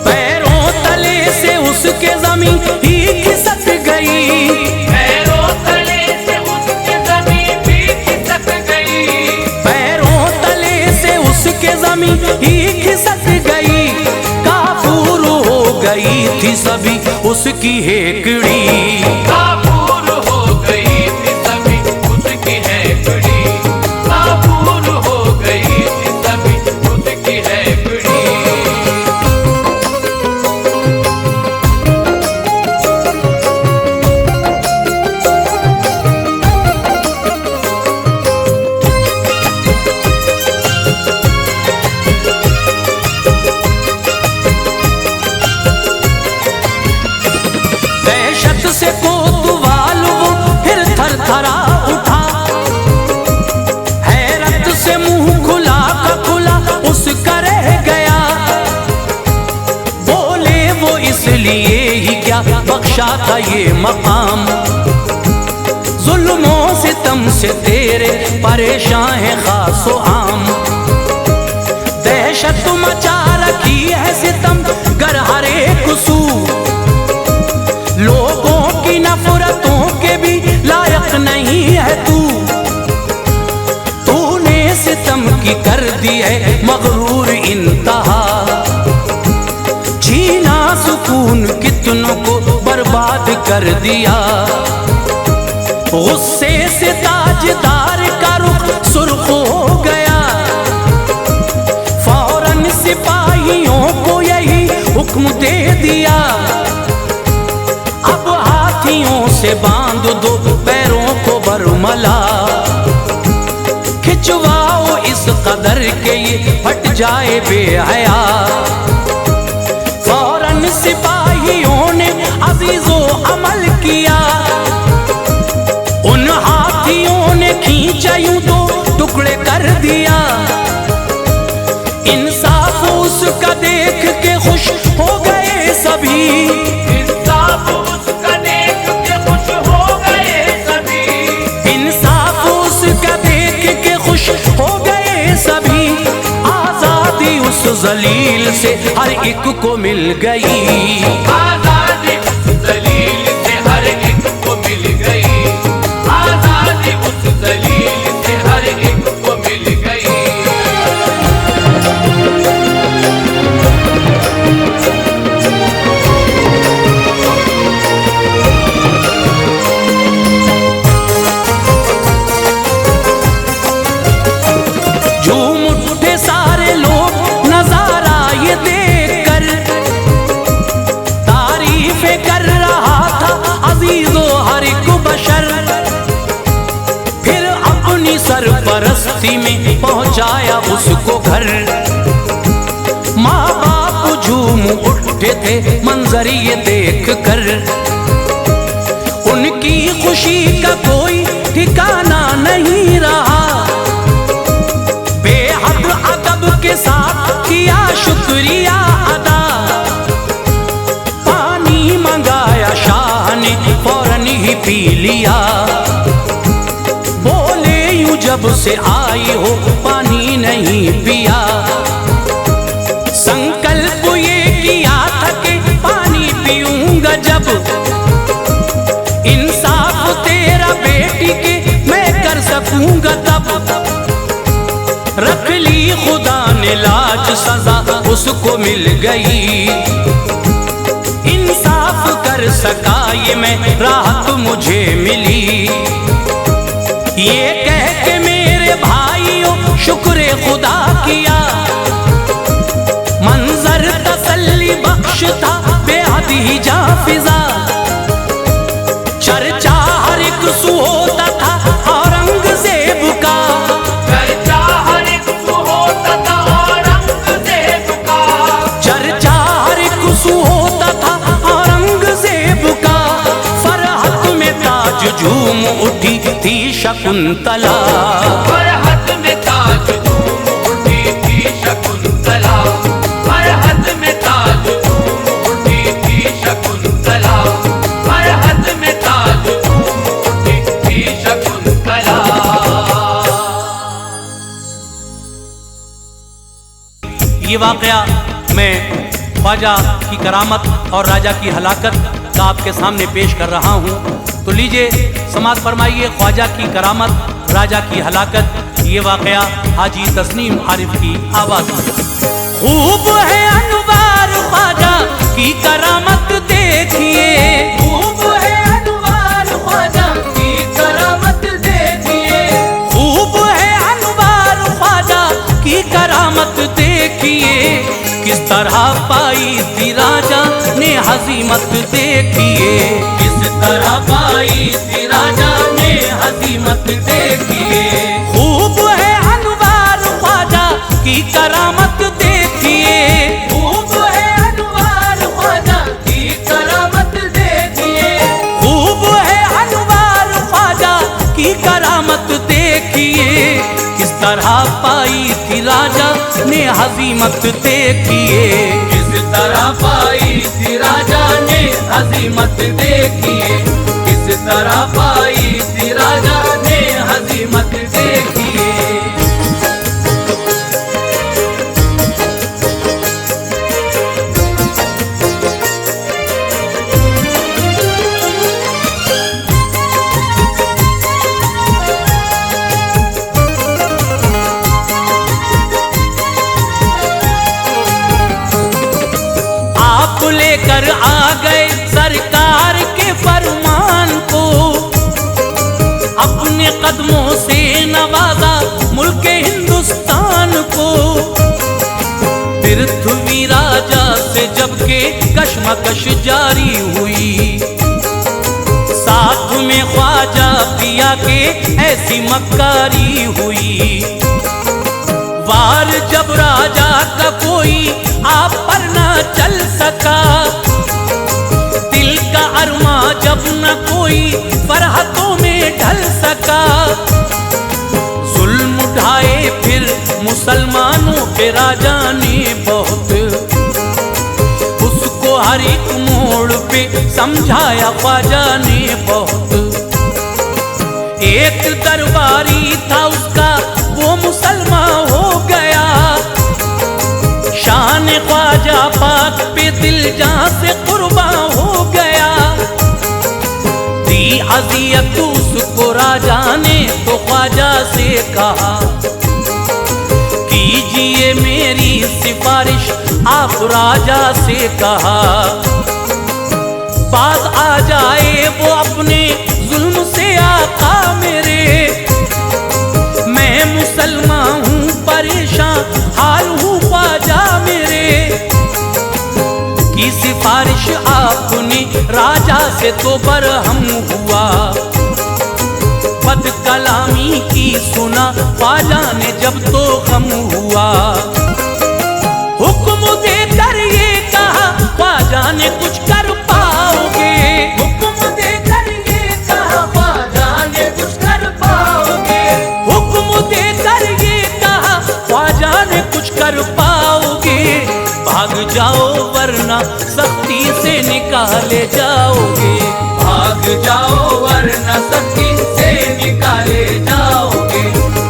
पैरों तले से उसके जमीन ही खिसक गई, पैरों तले से उसके जमीन भी खिसक गई, पैरों तले से उसके जमीन ही खिसक गई। काफूर हो गई थी सभी उसकी हेकड़ी, काफूर हो गई थी सभी उसकी हेकड़ी। बख्शा था ये मकाम। जुल्मों सितम से तेरे परेशान है खासो आम। दहशत मचा रखी है सितम गर हर एक सू। लोगों की नफरतों के भी लायक नहीं है तू। तूने सितम की कर दी है मगरूर इंतहा। जीना सुकून कितनों को बर्बाद कर दिया। गुस्से से ताजदार का रुख सुर्ख हो गया। फौरन सिपाहियों को यही हुक्म दे दिया। अब हाथियों से बांध दो पैरों को बरमला। खिंचवाओ इस कदर के ये फट जाए बेहया। फौरन सिपाहियों ने अजीजो अमल किया। उन हाथियों ने खींचा यूं तो टुकड़े कर दिया। इंसाफ उसका देख के खुश हो गए सभी। इंसाफ उसका देख के खुश हो गए सभी। इंसाफ उसका देख के खुश हो गए सभी। आजादी उस जलील से हर एक को मिल गई। आजादी उस जलील से हर एक को मिल गई। आजादी उस जलील से हर एक को मिल गई। झूम उठे सारे लोग नजारा ये देखकर। तारीफें कर रहा था अजीजो हर एक बशर। फिर अपनी सरपरस्ती में पहुंचाया उसको घर। माँ बाप झूम उठे थे मंजर ये देख कर। उनकी खुशी का कोई ठिकाना नहीं रहा। बेहद अदब के साथ किया शुक्रिया अदा। पानी मंगाया शाह ने फौरन ही पी लिया। बोले यूं जब से आई हो पानी नहीं पिया। संकल्प ये किया था कि पानी पीऊंगा जब। इंसाफ तेरा बेटी के मैं कर सकूंगा तब। रख ली खुदा ने लाज सजा उसको मिल गई। इंसाफ कर सका ये मैं राहत मुझे मिली। ये कह के मेरे भाइयों शुक्र खुदा किया। मंजर तसल्ली बख्श था बेहद ही जाफिजा। चर्चा हर एक सू होता था औरंगजेब का। चर्चा हर एक सू होता था औरंगजेब का। चर्चा हर एक सू होता था औरंगजेब का। फरहत में ताज झूम उठी थी शकुंतला। फरहत में ताज झूम उठी थी शकुंतला। फरहत में ताज झूम उठी थी शकुंतला। फरहत में ताज झूम उठी थी शकुंतला। ये वाकया मैं ख्वाजा की करामत और राजा की हलाकत का आपके सामने पेश कर रहा हूँ। तो लीजिए समाअत फरमाइए ख्वाजा की करामत राजा की हलाकत। ये वाकया हाजी तस्नीम आरिफ की आवाज़ में। खूब है अनवार ख्वाजा की करामत देखिए। खूब है अनवार ख्वाजा की करामत देखिए। खूब है अनवार ख्वाजा की करामत देखिए। किस तरह पाई थी राजा ने हजीमत देखिए। किस तरह पाई थी राजा ने हजीमत देखिए। खूब है अनवार ख्वाजा की करामत देखिए। खूब है अनवार ख्वाजा की करामत देखिए। खूब है अनवार ख्वाजा की करामत देखिए। किस तरह पाई थी राजा ने हजीमत देखिए। किस तरह पाई थी राजा ने ने हजीमत देखिए, किस तरह पाई थी राजा ने हजीमत देखिए। लेकर आ गए सरकार के फरमान को, अपने कदमों से नवाजा मुल्क हिंदुस्तान को। पृथ्वी राजा से जबकि कशमकश जारी हुई, साथ में ख्वाजा पिया के ऐसी मक्कारी हुई। वार जब राजा का कोई आप पर न चल सका, दिल का अरमा जब न कोई फरहतों में ढल सका। जुल्म उठाए फिर मुसलमानों पे राजा ने बहुत, उसको हर एक मोड़ पे समझाया ख्वाजा ने बहुत। एक दरबारी था उसका वो मुसलमान हो गया, शान ख्वाजा पाक पे दिल जान से कुर्बान हो गया। दी अज़ियत उसको राजा ने तो ख्वाजा से कहा, कीजिए मेरी सिफारिश आप राजा से कहा। बाज आ जाए वो अपने जुल्म से आका मेरे, मैं मुसलमान हूँ परेशान हाल हूँ ख्वाजा मेरे। की सिफारिश आपने राजा से तो बरहम हुआ, बद कलामी की सुना ख्वाजा ने जब तो गम हुआ। हुक्म देकर ये कहा ख्वाजा ने कुछ कर पाओगे, हुक्म देकर ये कहा ख्वाजा ने कुछ कर पाओगे। हुक्म देकर ये कहा ख्वाजा ने कुछ कर पाओगे। भाग जाओ वरना सख्ती से निकाले जाओगे, भाग जाओ वरना सख्ती से निकाले जाओगे,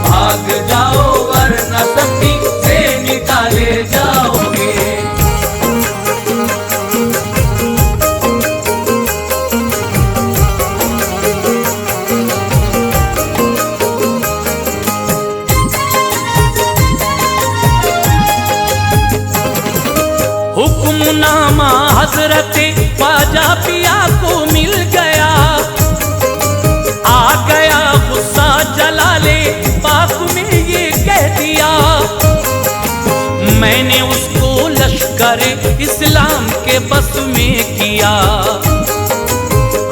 भाग जाओ वरना सख्ती से निकाले जाओगे। हुक्मनामा हजरत ख्वाजा पिया को मिल गया, आ गया गुस्सा जलाले पाक में ये कह दिया। मैंने उसको लश्कर इस्लाम के बस में किया,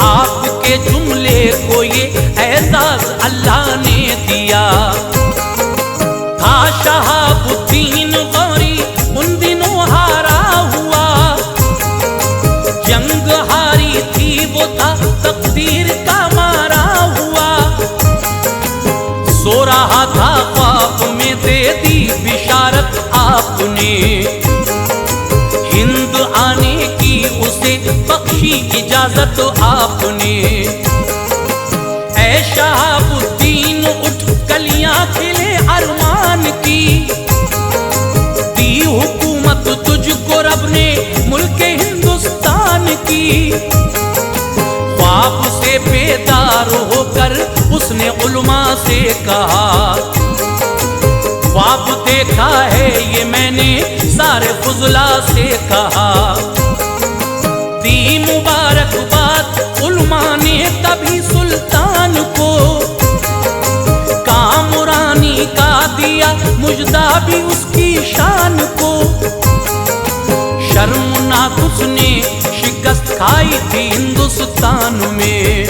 आपके जुमले को ये एजाज अल्लाह ने दिया। था शहाबुद्दीन गौरी उन दिनों हारा हुआ, जंग हारी थी वो था तकदीर का मारा हुआ। सो रहा था ख्वाब में दे दी बिशारत आपने, हिंद आने की उसे बख्शी इजाजत आपने। ऐ शहाबुद्दीन उठ कलियां खिले अरमान की, दी हुकूमत तुझको रब ने मुल्क हिंदुस्तान की। ख्वाब से बेदार होकर उसने उलमा से कहा, ख्वाब देखा है ये मैंने सारे फुजला से कहा। दी मुबारकबाद उलमा ने तभी सुल्तान को, कामरानी का दिया मुजदा भी उसकी शान को। शर्मनाक उसने शिकस्त खाई थी हिंदुस्तान में,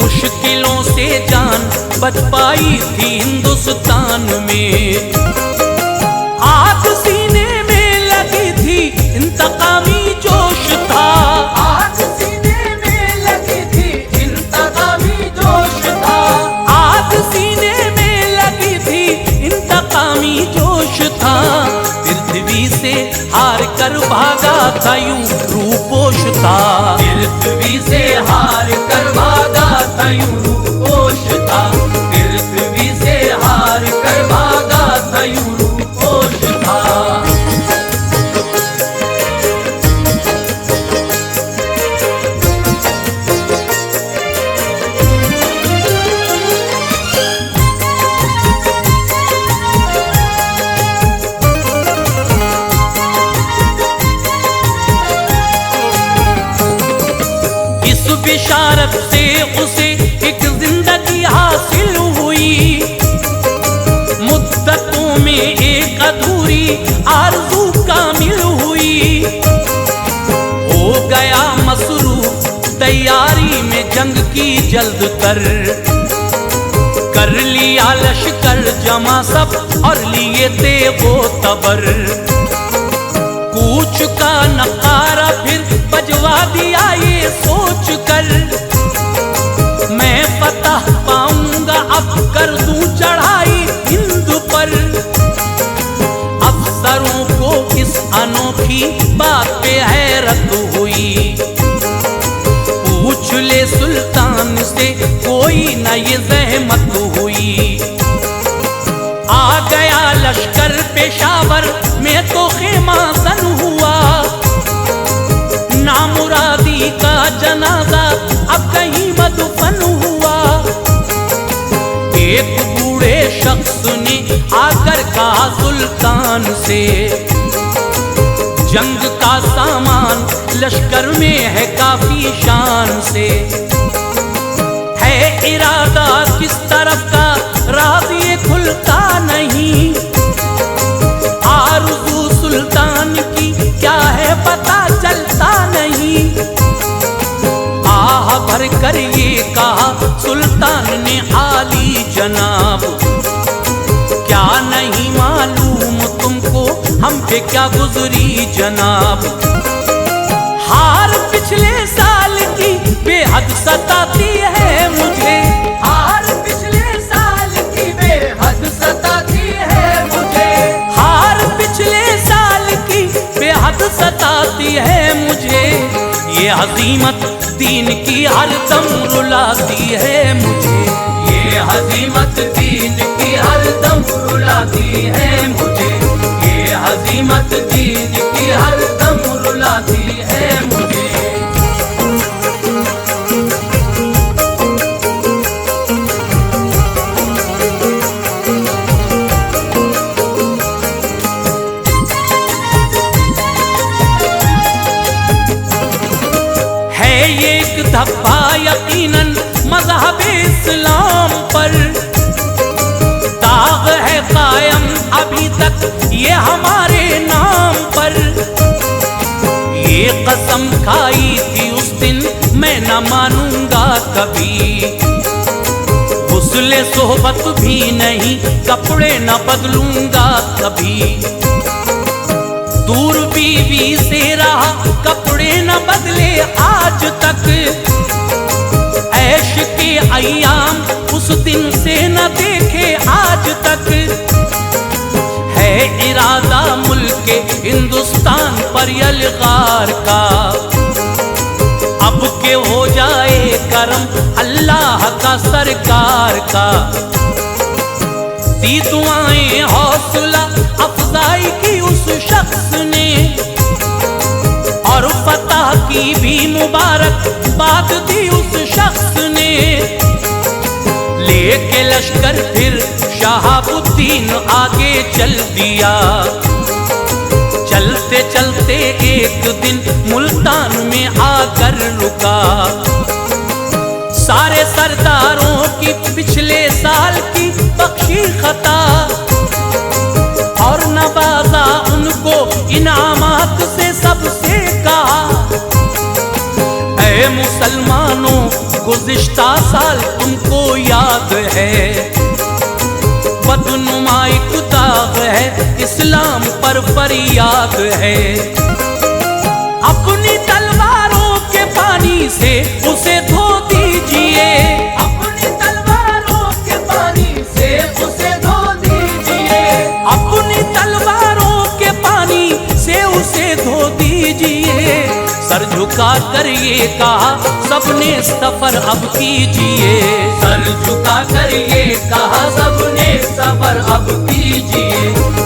मुश्किलों से जान बच पाई थी हिंदुस्तान में। आग सीने में लगी थी इंतकामी जोश था, आग सीने में लगी थी इंतकामी जोश था, आग सीने में लगी थी इंतकामी जोश था। पृथ्वी से हार कर भागा था यूं रूपोश बिशारत से उसे एक जिंदगी हासिल हुई, मुद्दतों में एक अधूरी आरज़ू कामिल हुई। हो गया मसरूफ तैयारी में जंग की जल्द कर लिया लश्कर जमा सब और लिए थे वो तबर। कूच का नकारा फिर बजवा दिया ये सोच कर, मैं फतह पाऊंगा अब कर दूं चढ़ाई हिंद पर। अफसरों को इस अनोखी बात पे हैरत हुई, पूछ ले सुल्तान से कोई न ये ज़हमत हुई। आ गया लश्कर पेशावर में तो खेमा सन हुआ, नामुरादी का जनाजा अब कहीं मदफन हुआ। एक बूढ़े शख्स ने आकर कहा सुल्तान से, जंग का सामान लश्कर में है काफी शान से। है इरादा किस तरफ का राज ये खुलता नहीं, आरज़ू सुल्तान की क्या है पता चलता नहीं। आह भर कर ये कहा सुल्तान ने आली जनाब, क्या नहीं मालूम तुमको हम पे क्या गुजरी जनाब। हार पिछले साल की बेहद सताती है मुझे, हार पिछले साल की बेहद सताती है मुझे, हार पिछले साल की बेहद सताती है मुझे। ये हज़ीमत दीन की हरदम रुलाती है मुझे, ये हज़ीमत दीन की हरदम रुलाती है मुझे, ये हज़ीमत दीन की हरदम रुलाती है मुझे। है ये एक धब्बा यकीनन मज़हब इस्लाम पर, दाग है कायम अभी तक ये हमारे नाम पर। ये कसम खाई थी उस दिन मैं न मानूंगा कभी, हुस्ले सोहबत भी नहीं कपड़े न बदलूंगा कभी। दूर बीवी से रहा कपड़े न बदले आज तक, ऐश के अय्याम उस दिन से न देखे आज तक। है इरादा मुल्क हिंदुस्तान पर यलगार का, अब के हो जाए करम अल्लाह का सरकार का। दी दुआएं हौसला अफजाई की उस शख्स ने, और फतह की भी मुबारक बात दी उस शख्स ने। लेके लश्कर फिर शहाबुद्दीन आगे चल दिया, चलते चलते एक दिन मुल्तान में आकर रुका। सारे सरदारों की पिछले साल की बख्शी खता, और नवाजा उनको इनामात से सबसे कहा। ऐ मुसलमानों गुज़िश्ता साल तुमको याद है, बदनुमाई दाग है इस्लाम पर फरियाद है। अपनी तलवारों के पानी से उसे धो दीजिए, अपनी तलवारों के पानी से उसे धो दीजिए, अपनी तलवारों के पानी से उसे धो दीजिए। सर झुका कर ये कहा सबने सफर अब कीजिए, सर झुका कर ये कहा सबने सफर अब कीजिए,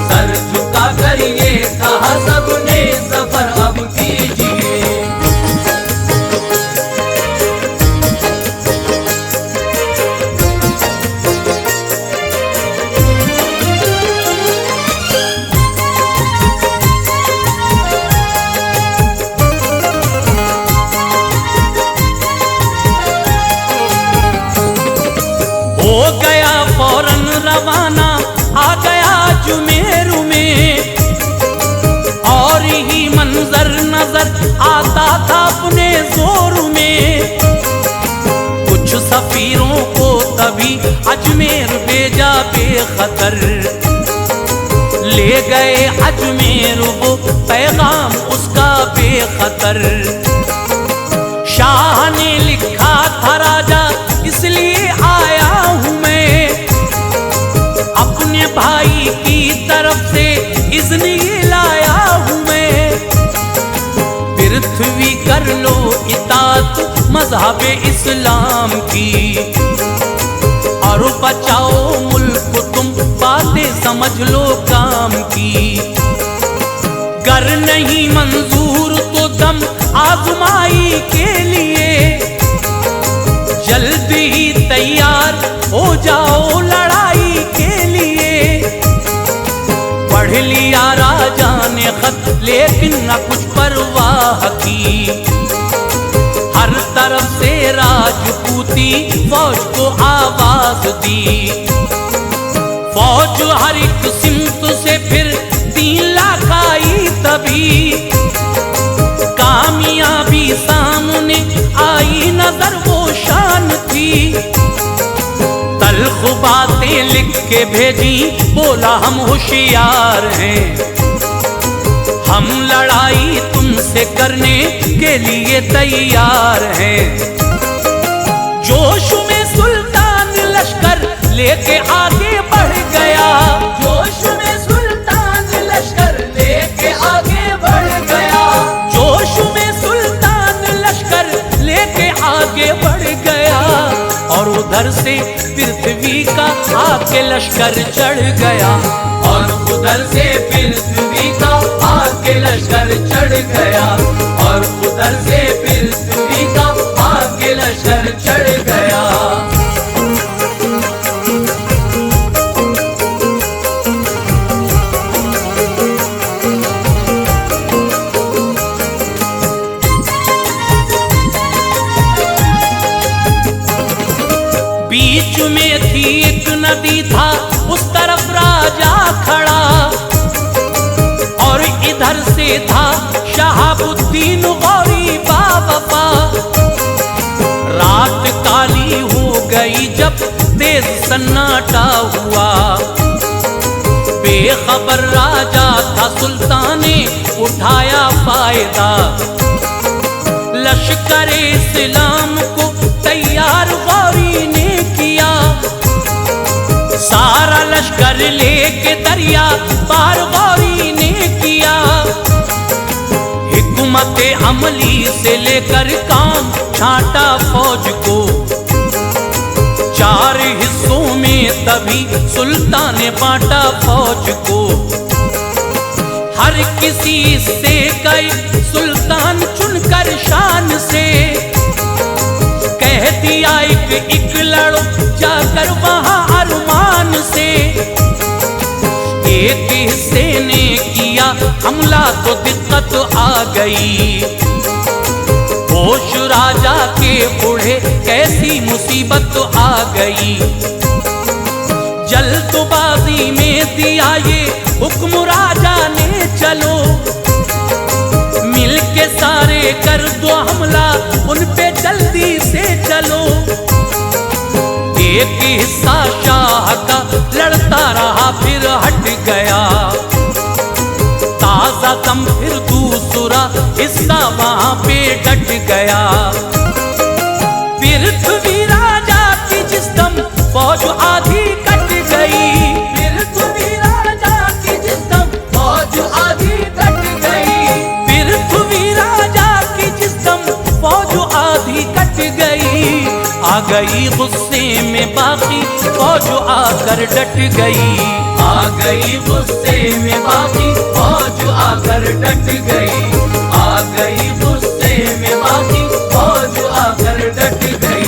सर झुका कर ये कहा सबने सफर अब कीजिए। हो गया फौरन रवाना, आ गया जुमेरू में। और ही मंजर नजर आता था अपने जोर में। कुछ सफीरों को तभी अजमेर भेजा बेखतर, ले गए अजमेर वो पैगाम उसका बेखतर। शाह ने लिखा था राजा इसलिए आया हूं मैं, अपने भाई की तरफ से इज़्न ये लाया हूं मैं। पृथ्वी कर लो इताअत मज़हब इस्लाम की, और बचाओ मुल्क तुम बातें समझ लो काम की। गर नहीं मंजूर तो दम आजमाई के लिए, जल्द ही तैयार हो जाओ लड़ाई के लिए। पढ़ लिया राजा ने खत लेकिन न कुछ परवाह की, हर तरफ से राजपूती फौज को आवाज दी। फौज हर एक सिमत से फिर 3 लाख आई तभी, कामयाबी सामने आई नजर वो शान थी। तल्ख बातें लिख के भेजी, बोला हम होशियार हैं, हम लड़ाई तुमसे करने के लिए तैयार हैं। जोश में सुल्तान लश्कर लेके आगे बढ़ गया, जोश में सुल्तान लश्कर लेके आगे बढ़ गया, जोश में सुल्तान लश्कर लेके आगे बढ़ गया। और उधर से पृथ्वी का आके लश्कर चढ़ गया, और उधर से पृथ्वी का आके लश्कर चढ़ गया, और उधर से पृथ्वी का आके लश्कर चढ़ गया। बीच में थी एक नदी, था उस तरफ राजा खड़ा, और इधर से था शहाबुद्दीन गौरी बावफा। रात काली हो गई जब तेज सन्नाटा हुआ, बेखबर राजा था सुल्तान ने उठाया फायदा। लश्कर इस्लाम को तैयार गौरी ने किया, सारा लश्कर लेके दरिया पार गौरी ने किया। हिकमत अमली से लेकर काम छांटा फौज को, 4 हिस्सों में तभी सुल्तान ने बांटा फौज को। हर किसी से गए सुल्तान चुनकर शान से, कह दिया एक लड़ो जाकर वहां अरमान से। एक हिस्से ने किया हमला तो दिक्कत आ गई, होश राजा के उड़े कैसी मुसीबत आ गई। जल्दबाजी में दिया ये हुक्म राजा ने, चलो मिल के सारे कर दो हमला उन पे जल्दी से चलो। एक हिस्सा शाह का लड़ता रहा फिर हट गया, ताजा दम फिर दूसरा हिस्सा वहां पे डट गया। पृथ्वी राजा की जिस्म फौज आधी कट गई, पृथ्वी राजा की जिस्म फौज आधी कट गई, पृथ्वी राजा की जिस्म फौज आधी कट गई। आ गई गुस्से में बाकी फौज आकर डट गई, आ गई गुस्से में बाकी फौज आकर डट गई, आ गई गुस्से में बाकी फौज आकर डट गई।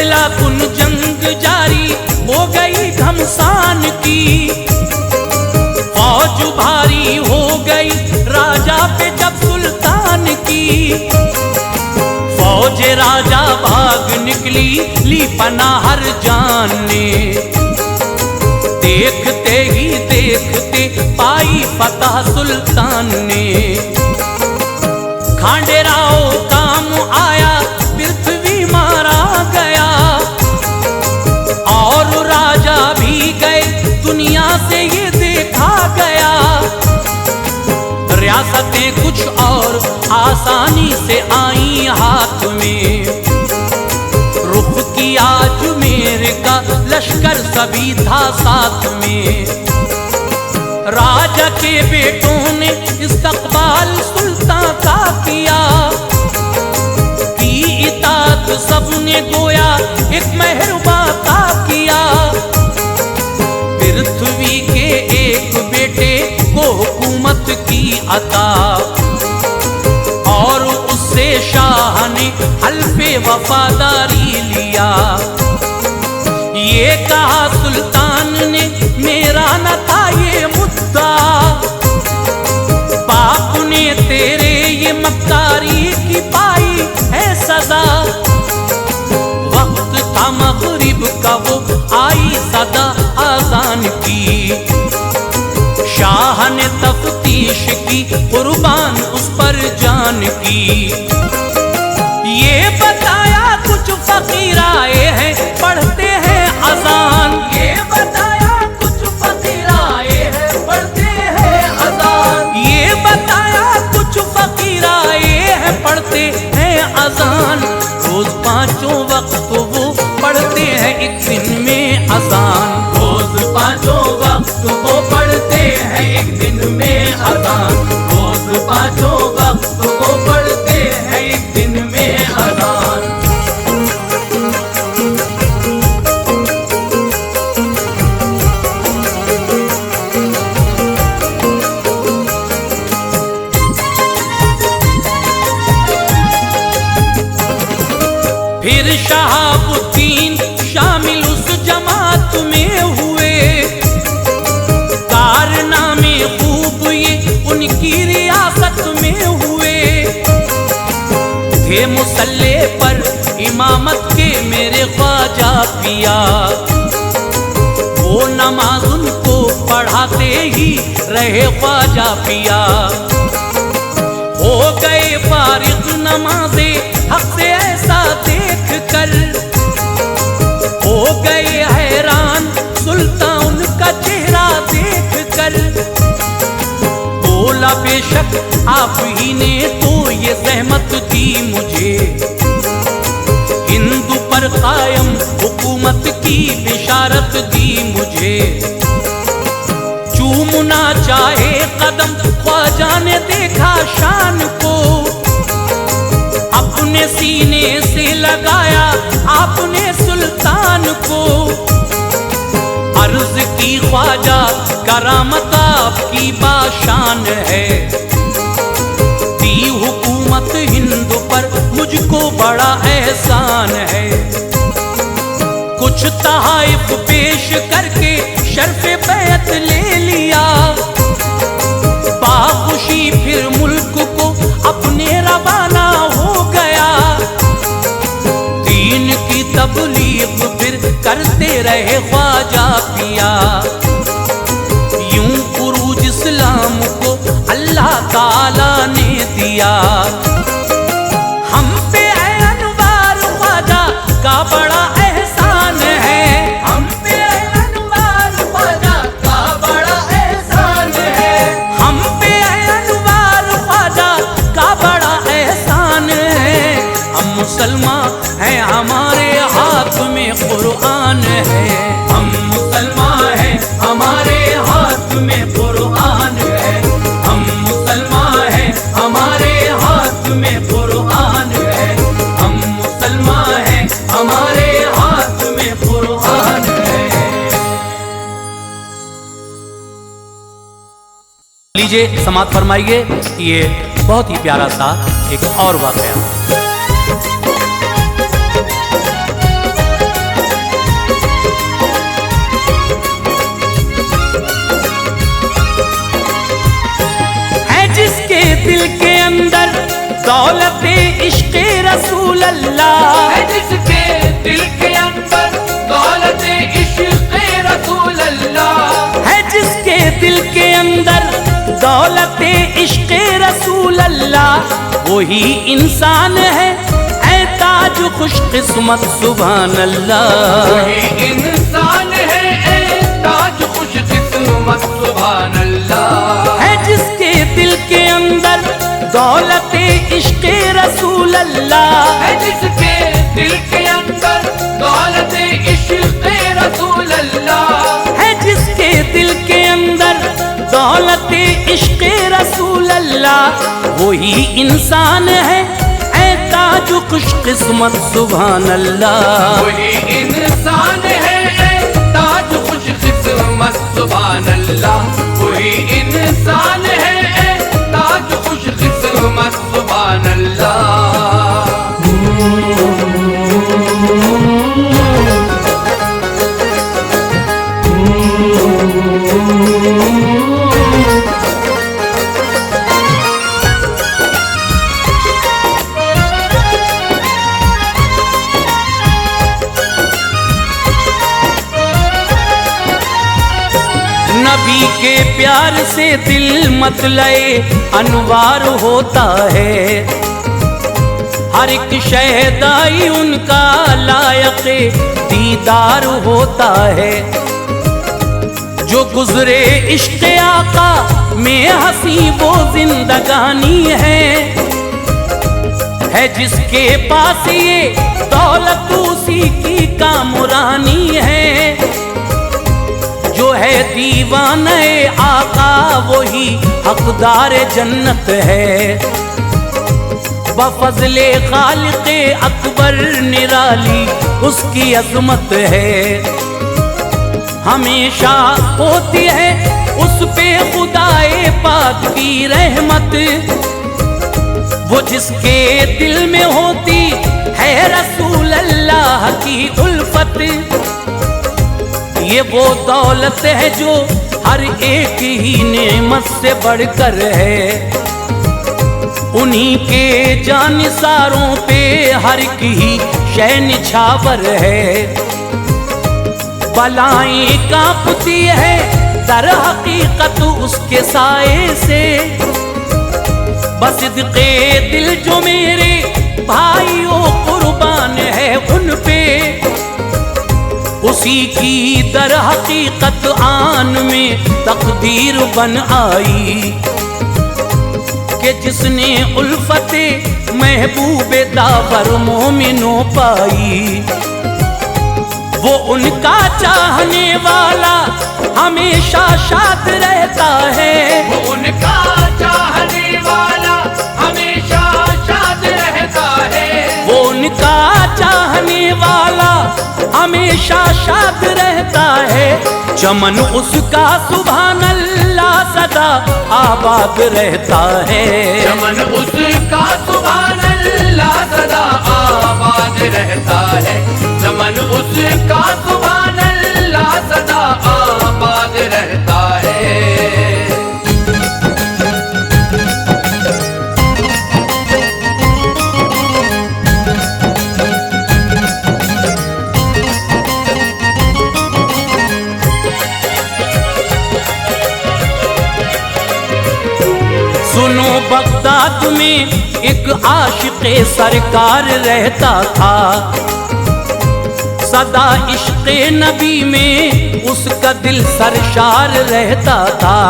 फैसला कुन जंग जारी हो गई घमसान की, फौज भारी हो गई राजा पे जब सुल्तान की। फौज राजा भाग निकली ली पनाह हर जान ने, देखते ही देखते पाई फतह सुल्तान ने। खांडेराव काम आया पृथ्वी मारा गया, और राजा भी गए दुनिया से ये देखा गया। रियासतें कुछ और आसानी से आई हाथ में, रुख किया अजमेर का लश्कर सभी था साथ में। राजा के बेटों ने इस्तकबाल सुल्तान का किया, की इताअत सबने गोया एक मेहरबा का किया। पृथ्वी के एक बेटे को हुकूमत की अता, और उससे शाह ने हल्फे वफादारी लिया। ये कहा सुल्तान ने मेरा न था ये मुद्दा, बाप ने तेरे ये मक्कारी की पाई है सदा। वक्त था मगरिब का वो आई सदा आजान की, शाह ने तफ्तीश की कुर्बान उस पर जान की। ये बताया कुछ फकीर आए हैं पढ़ते हैं अजान, ये बताया कुछ फकीर आए हैं पढ़ते हैं अजान, ये बताया कुछ फकीर आए हैं पढ़ते हैं अजान। रोज पांचों वक्त वो पढ़ते हैं एक दिन में अजान, रोज पांचों वक्त वो पढ़ते हैं एक दिन में अजान, रोज पांचों वक्त वो पढ़ते हैं एक दिन में अजान। फिर शहाबुद्दीन शामिल उस जमात में हुए, कारनामे खूब ये उनकी रियासत में हुए। थे मुसल्ले पर इमामत के मेरे ख्वाजा पिया, वो नमाज उनको पढ़ाते ही रहे ख्वाजा पिया। हो गए फारिग नमाज़े हक से ऐसा देख कर, हो गए हैरान सुल्तान का चेहरा देख कर। बोला बेशक आप ही ने तो ये ज़हमत दी मुझे, हिंदू पर कायम हुकूमत की बिशारत दी मुझे। चूमना चाहे कदम ख्वाजा ने देखा शान को, अपने सीने से लगाया आपने सुल्तान को। अर्ज की ख्वाजा करामत आपकी बाशान है, दी हुकूमत हिंद पर मुझको बड़ा एहसान है। कुछ तहाइफ पेश करके शर्फ़े बैत ले लिया, बाखुशी फिर मुल्क को अपने रवाना हो गया। दीन की तबलीग फिर करते रहे ख्वाजा पिया, यूं उरूज इस्लाम को अल्लाह ताला ने दिया। हम पे अनवार ख्वाजा का बड़ा एहसान है, हम पे अनवार ख्वाजा का बड़ा एहसान है, हम पे अनवार ख्वाजा का बड़ा एहसान है। हम मुसलमान हैं हमारे हाथ में कुरान है, हम मुसलमान हैं हमारे हाथ में कुरान है, हम मुसलमान हैं हमारे हाथ में कुरान है, हम मुसलमान हैं हमारे हाथ में कुरान है। लीजिए समाप्त फरमाइए ये बहुत ही प्यारा सा एक और वाकया। दिल के अंदर दौलत इश्क़ रसूल अल्लाह, है जिसके दिल के अंदर दौलत इश्क़ रसूल अल्लाह, है जिसके दिल के अंदर दौलत इश्क़ रसूल अल्लाह, वही इंसान है ऐ ताज खुशकिस्मत सुभान अल्लाह। वही इंसान है ऐ ताज खुशकिस्मत सुभान अल्लाह, है जिसके दिल के अंदर दौलत इश्क़ रसूल अल्लाह, है जिसके दिल के अंदर दौलत इश्क़ रसूल अल्लाह, है जिसके दिल के अंदर दौलत इश्क़ रसूल अल्लाह, वही इंसान है ऐ ताज खुशकिस्मत सुभान अल्लाह। वही इंसान है ऐ ताज खुशकिस्मत सुभान अल्लाह, वही इंसान है ऐ ताज खुशकिस्मत सुभान अल्लाह। नबी के प्यार से दिल मतलए अनवार होता है, हर एक शहदाई उनका लायक दीदार होता है। जो गुजरे इश्क़ आका में हंसी वो जिंदगानी है जिसके पास ये दौलत उसी की कामरानी है। जो है दीवाने आका वही हकदार जन्नत है, बफज़ले खालिक़े अकबर निराली उसकी अज़मत है। हमेशा होती है उस पे खुदाए पाक की रहमत, वो जिसके दिल में होती है रसूल अल्लाह की उल्फत। ये वो दौलत है जो हर एक ही नेमत से बढ़कर है, उन्हीं के जानिसारों पे हर की ही शय निछावर है। बलाएं कांपती है दर हकीकत उसके साए से, बसिद्क़े दिल जो मेरे भाइयों कुर्बान है उन पे। उसी की दर हकीकत आन में तकदीर बन आई कि जिसने उल्फते महबूबे दावर मोमिनो पाई। वो उनका चाहने वाला हमेशा शाद रहता है, वो उनका चाहने वाला हमेशा शाद रहता है, वो उनका चाहने वाला हमेशा शाद रहता है। चमन उसका सुभान अल्लाह सदा आबाद रहता है, चमन उसका सुभान अल्लाह सदा आबाद रहता है, चमन उसका सुभान अल्लाह सदा आबाद रहता है। सुनो बगदाद में एक आशिक़े सरकार रहता था, सदा इश्क़े नबी में उसका दिल सरशार रहता था।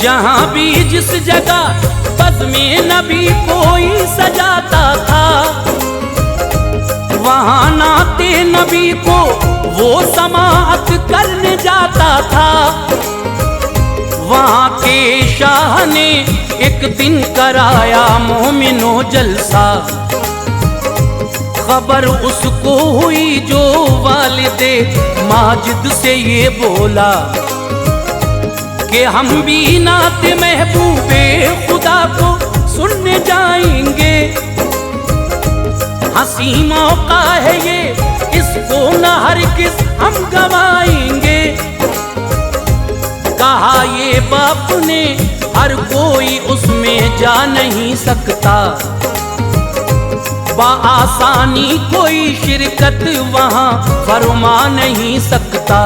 जहाँ भी जिस जगह बज़्म नबी कोई सजाता था, वहाँ नाते नबी को वो समाअत करने जाता था। वहाँ के शाह ने एक दिन कराया मोमिनो जलसा, खबर उसको हुई जो वालिदे माजिद से ये बोला कि हम भी नाते महबूबे खुदा को सुनने जाएंगे। हंसी मौका है ये, इसको न हरगिज़ हम गवाएंगे। कहा ये बाप ने हर कोई उसमें जा नहीं सकता, बआसानी कोई शिरकत वहाँ फरमा नहीं सकता।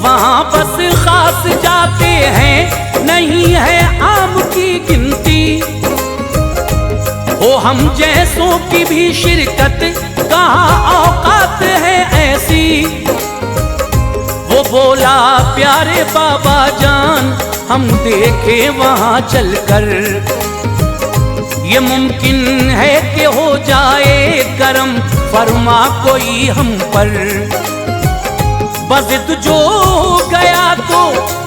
वहाँ बस खास जाते हैं, नहीं है आम की गिनती। ओ हम जैसों की भी शिरकत कहाँ औकात है ऐसी। वो बोला प्यारे बाबा जान हम देखे वहाँ चलकर, ये मुमकिन है कि हो जाए करम फरमा कोई हम पर। बज़िद जो गया तो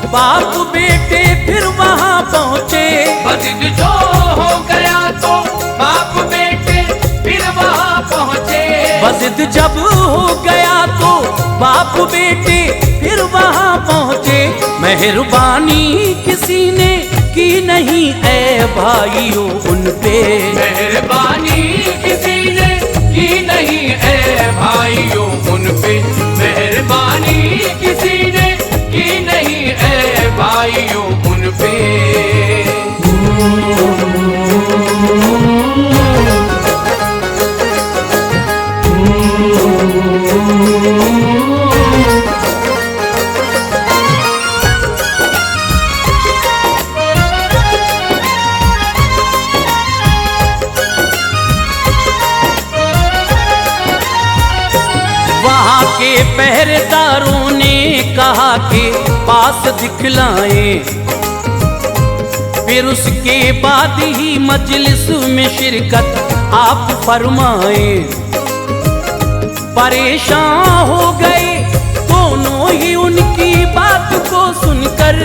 बाप बेटे फिर वहाँ पहुँचे, बज़िद जो हो गया तो बाप बेटे फिर वहाँ पहुँचे। बज़िद जब हो गया तो बाप बेटे फिर वहाँ पहुँचे। मेहरबानी किसी ने की नहीं ऐ भाइयों उन पे, मेहरबानी किसी ने की नहीं ऐ भाइयों उन पे, मेहरबानी किसी ने की नहीं ऐ भाइयों उन पे। वहाँ के पहरेदारों ने कहा कि पास दिखलाएं, फिर उसके बाद ही मजलिस में शिरकत आप फरमाएं। परेशान हो गए दोनों ही उनकी बात को सुनकर,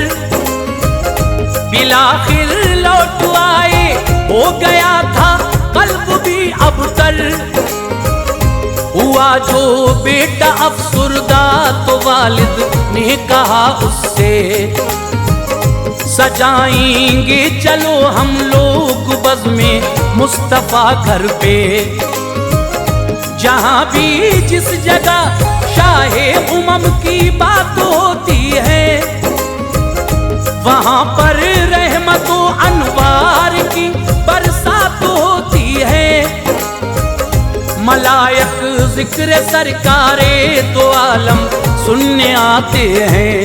बिलाखिर लौट आए। हो गया था कल्ब भी अबतर, हुआ जो बेटा अफसुर्दा तो वालिद ने कहा उससे, सजाएंगे चलो हम लोग बज़्म मुस्तफ़ा घर पे। जहाँ भी जिस जगह शाहे उमम की बात होती है, वहाँ पर रहमतों अनवार की बरसात होती है। मलायक जिक्र सरकारे दो आलम सुनने आते हैं,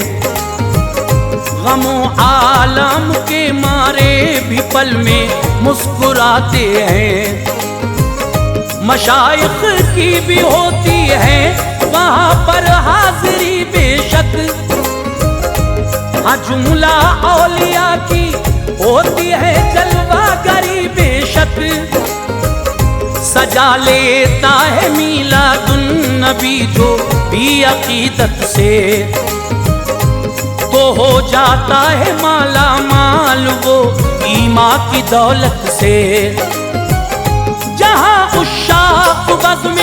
गमों आलम के मारे भी पल में मुस्कुराते हैं। मशाइख की भी होती है वहाँ पर हाजिरी बेशक, हाँ जुमला औलिया की होती है जलवागरी बेशक। सजा लेता है मीलादुन नबी जो भी अकीदत से, तो हो जाता है माला माल वो ईमान की दौलत से। जहाँ उश्शाक़ बज़्म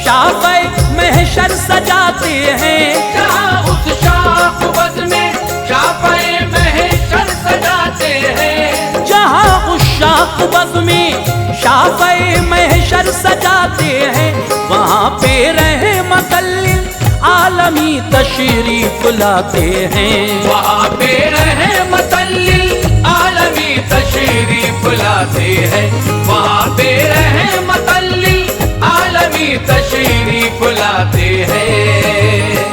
शाफ़े महशर सजाते हैं, जहाँ उस शाख बज़्म शाफ़े महशर सजाते हैं, जहाँ उश्शाक़ बज़्म शाफ़े महशर सजाते हैं, वहाँ पे रहमतल आलमी तशरीफ लाते हैं। वहाँ पे रहमतल आलमी तशरीफ लाते हैं, वहाँ पे रहमतल आलमी तशरीफ लाते हैं।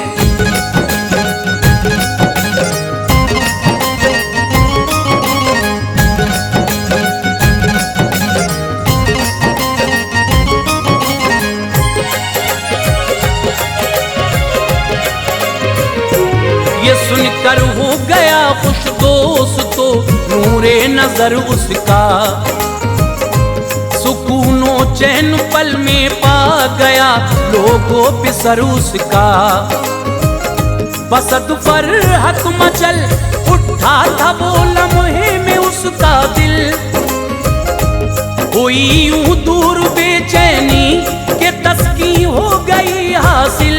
ये सुनकर हो गया खुश दोस्तो नूरे नजर उसका, सुकूनो चैन पल में पा गया लोगों पे सर उसका। बसद फरहत मचल उठा था वो लम्हे में उसका दिल, कोई यूं दूर बेचैनी के तस्की हो गई हासिल।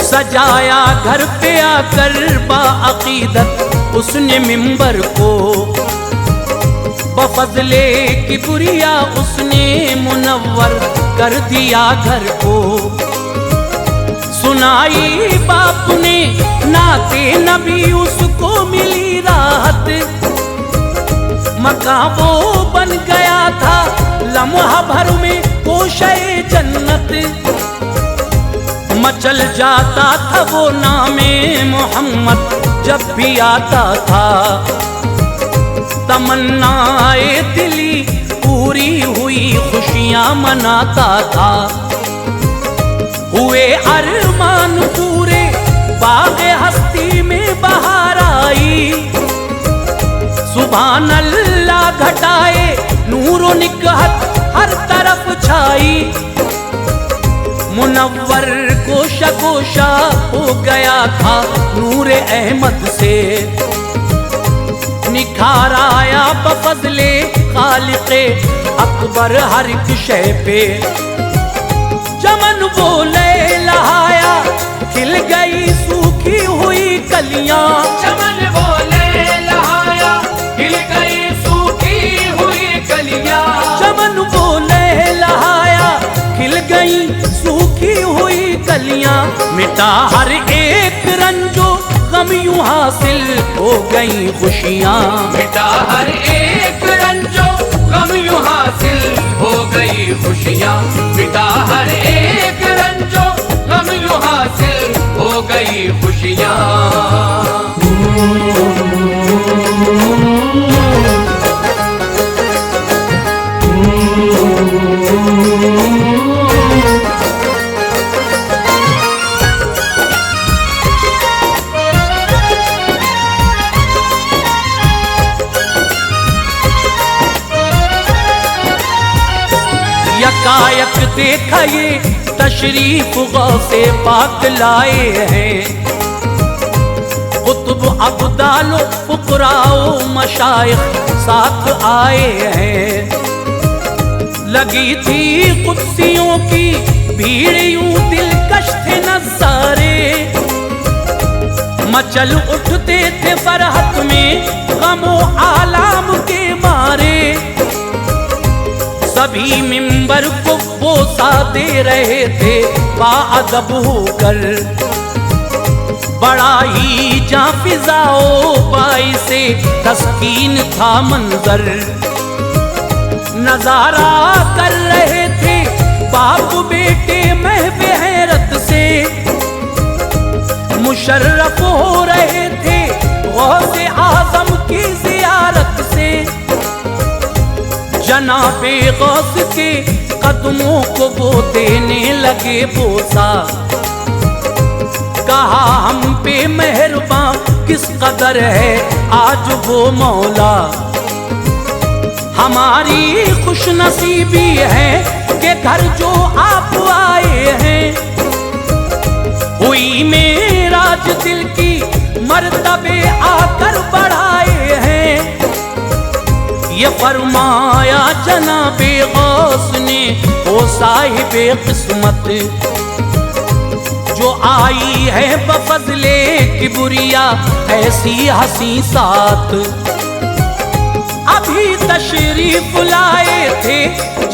सजाया घर पे आकर बाअकीदत उसने मिंबर को, बफज़ले किबरिया उसने मुनव्वर कर दिया घर को। सुनाई बाप सुने नाते नबी उसको मिली राहत। मका वो बन गया था लम्हा भर में कोशे जन्नत। मचल जाता था वो नामे मोहम्मद जब भी आता था। तमन्नाए दिली पूरी हुई खुशियां मनाता था। हुए अरमान पूरे बाग़े हस्ती में बहार आई। सुभान अल्लाह घटाए नूरो निकहत हर तरफ छाई। मुनव्वर गोशा गोशा हो गया था नूरे अहमद से। निखार आया बफज़ले खालिक़े अकबर हर एक शय पे। चमन वो लहलहाया खिल गई सूखी हुई कलियां। चमन वो लहलहाया खिल गई सूखी हुई कलियां। चमन वो लहलहाया खिल गई सूखी हुई कलियां। मिटा हर एक रंजो गम यूं हासिल हो गई खुशियां। मिटा हर एक रंजो गम यूं हासिल हो गई खुशियां। मिटा हर एक रंजो गम यूं हासिल हो गई खुशियां। यकायक देखा ये तशरीफ गौसे पाक लाए हैं। कुतुब अब्दालो फुकराओ मशाइख साथ आए हैं। लगी थी कुत्सियों की भीड़ यूं दिलकश थे नज़ारे। मचल उठते थे फरहत में गमो आलाम के मारे। सभी मिंबर को बोसा दे रहे थे बाअदब होकर। बड़ा ही जाफिजाओ बाइसे तस्कीन था मंजर। नजारा कर रहे थे बाप बेटे महवे हैरत से। मुशर्रफ हो रहे थे गौसे आजम की जियारत से। जनाबे गौस के कदमों को वो देने लगे बोसा। कहा हम पे मेहरबान किस कदर है आज वो मौला। हमारी खुशनसीबी है कि घर जो आप आए हैं। हुई मेराज दिल की मर्तबे आकर बढ़ाए हैं। ये फरमाया जनाबे गौस ने ओ साहिबे किस्मत। जो आई है बफज़ले किबरिया ऐसी हसी साथ। अभी तशरीफ लाए थे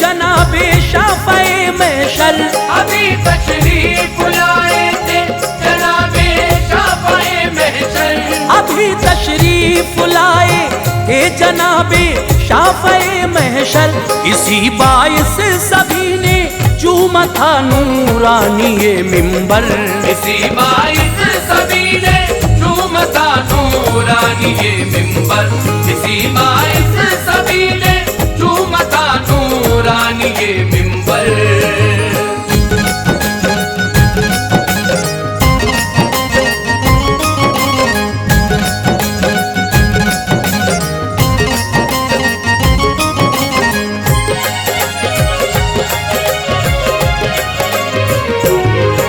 जनाबे शाफ़ए महशर। अभी तशरीफ लाए थे जनाबे शाफ़ए महशर। अभी तशरीफ लाए थे जनाबे शाफ़ए महशर। इसी बाइस सभी ने चूमा था नूरानिये मिंबर। इसी बाइस सभी ने चूमा था नूरानिये मिंबर। इसी बाइस सभी ने चूमा था नूरानिये मिंबर।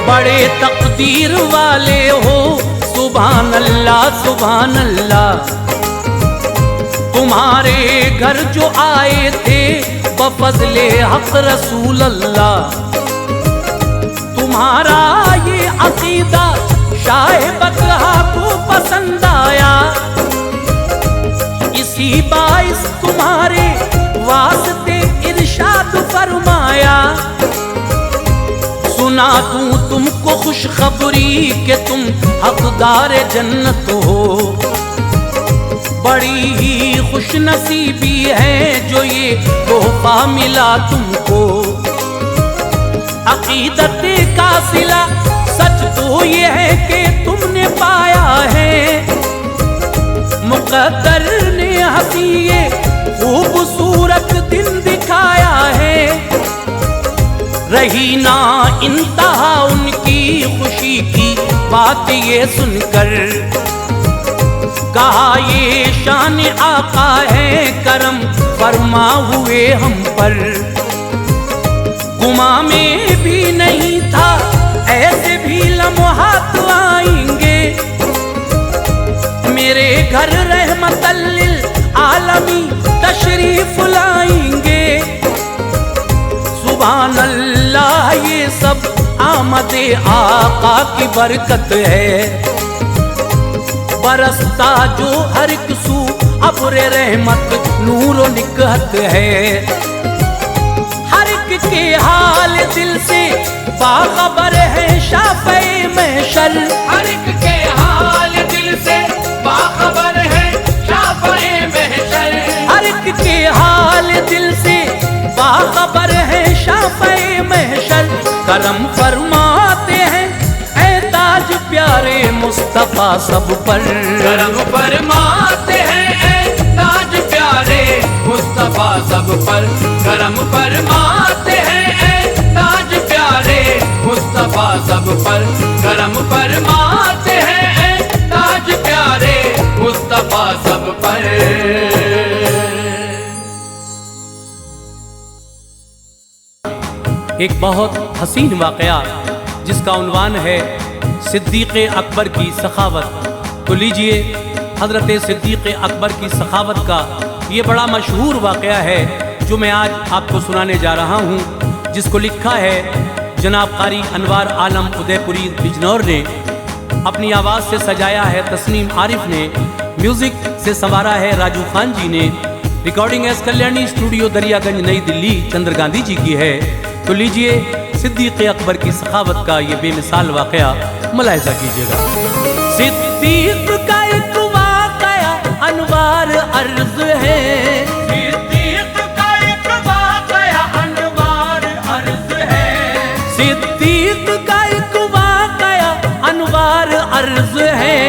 बड़े तकदीर वाले हो सुभान अल्लाह सुभान अल्लाह। तुम्हारे घर जो आए थे बफज़ले हक़ रसूल अल्लाह। तुम्हारा ये अक़ीदा शाह बकहा को पसंद आया। इसी बाइस तुम्हारे वास्ते इरशाद फरमाया। सुना दूं तुमको खुशखबरी कि तुम हकदार जन्नत हो। बड़ी ही खुशनसीबी है जो ये तोहफा मिला तुमको। अकीदत का सिला सच तो ये है कि तुमने पाया है, मुक़द्दर ने हंसी ये खूबसूरत दिन दिखाया है। रही ना इंतहा उनकी खुशी की बात ये सुनकर, कहा ये शान आका है करम फरमा हुए हम पर। गुमा में भी नहीं था ऐसे भी लम्हात आएंगे, मेरे घर रहमतल लिल आलमी तशरीफ लाएंगे। सुभान अल्लाह ये सब आमदे आका की बरकत है, बरसता जो हर एक सू अब्र रहमत नूर व निकहत है। हर एक के हाल दिल से बाखबर है शाफ़े महशर, हर एक के हाल दिल से बाखबर है शाफ़े महशर। हर एक के हाल दिल से बाखबर है शाफ़े महशर। करम फरमाते हैं ऐ ताज प्यारे मुस्तफा सब पर, करम फरमाते हैं ऐ ताज प्यारे मुस्तफा सब पर। करम फरमाते हैं ऐ ताज प्यारे मुस्तफा सब पर। करम फरमाते हैं ऐ ताज प्यारे मुस्तफा सब पर। एक बहुत हसीन वाक़या जिसका उन्वान है सिद्दीक़ अकबर की सखावत। तो लीजिए, हज़रत सिद्दीक़ अकबर की सखावत का ये बड़ा मशहूर वाक़या है जो मैं आज आपको सुनाने जा रहा हूँ, जिसको लिखा है जनाब कारी अनवार आलम उदयपुरी बिजनौर ने, अपनी आवाज़ से सजाया है तस्नीम आरिफ ने, म्यूज़िक से संवारा है राजू खान जी ने, recording S Kalyani studio Daryaganj नई दिल्ली चंद्र गांधी जी की है। तो लीजिए, सिद्दीक़ अकबर की सखावत का ये बेमिसाल वाक़या मुलाहिज़ा कीजिएगा। सिद्दीक़ का एक वाक़या अनवार अर्ज़ है, सिद्दीक़ का एक वाक़या अनवार अर्ज़ है। सिद्दीक़ का एक वाक़या अनवार अर्ज़ है।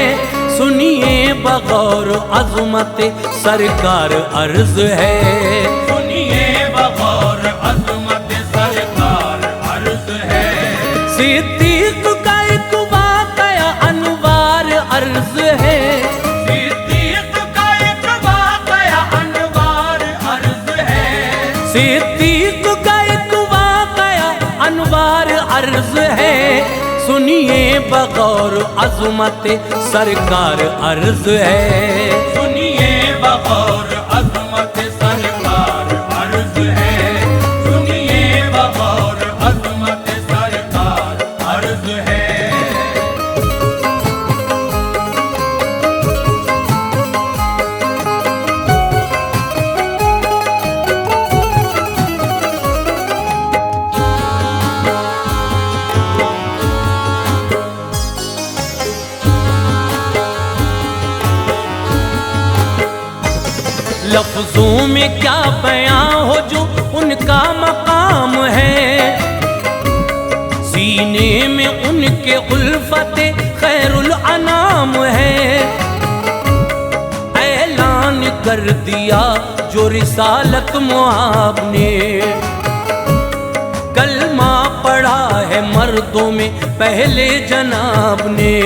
सुनिए बगौर अज़मत सरकार अर्ज़ है, सुनिए बगौर अज़मत सरकार अर्ज़ है। सिद्दीक़ का एक वाक़या अनवार अर्ज़ है। सिद्दीक़ का एक वाक़या अनवार अर्ज़ है। सिद्दीक़ का एक वाक़या अनवार अर्ज़ है। सुनिए बगौर अज़मत सरकार अर्ज़ है, सुनिए बगौर अज़मत सरकार अर्ज़ है। सुनिए बगौर अज़मत सरकार अर्ज़ है। लफ्ज़ों में क्या बयां हो जो उनका मकाम है, सीने में उनके उल्फत खैरुल अनाम है। ऐलान कर दिया जो रिसालत मुआब ने, कलमा पढ़ा है मर्दों में पहले जनाब ने।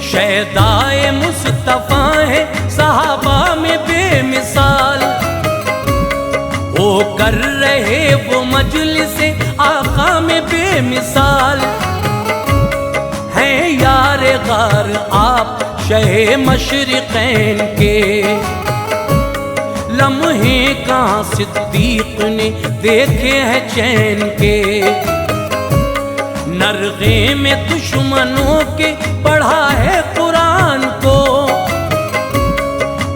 शहदाए मुस्तफा है सहाबा में बेमिसाल, हो कर रहे वो मजलिस आका में बेमिसाल। हैं यार गार आप शहे मशरिक़ैन के, लम्हे कहाँ सिद्दीक़ ने देखे हैं चैन के। नरगे में दुश्मनों के पढ़ा है कुरान को,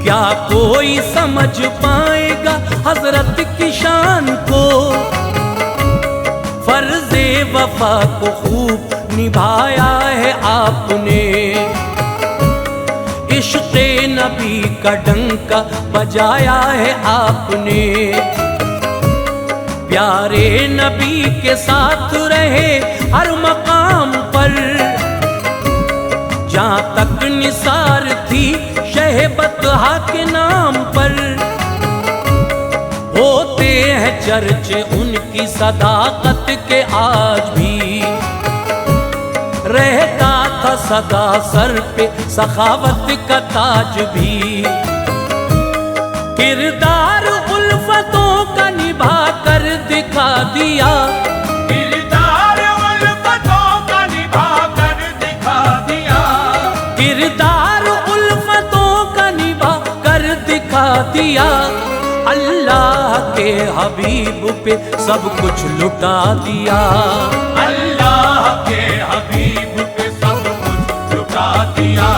क्या कोई समझ पाएगा हजरत की शान को। फर्ज़े बेवफा को खूब निभाया है आपने। इश्क़े नबी का डंका बजाया है आपने। प्यारे नबी के साथ रहे हर मकाम पर, जहाँ तक निसार थी शहबतहा के नाम पर। होते हैं चर्चे उनकी सदाकत के आज भी, रहता था सदा सर पे सखावत का ताज भी। किरदार उल्फतों का निभा कर दिखा दिया, किरदार उल्फतों का निभा कर दिखा दिया। किरदार उल्फतों का निभा कर दिखा दिया। अल्लाह के हबीब पे सब कुछ लुटा दिया। अल्लाह के हबीब पे सब कुछ लुटा दिया।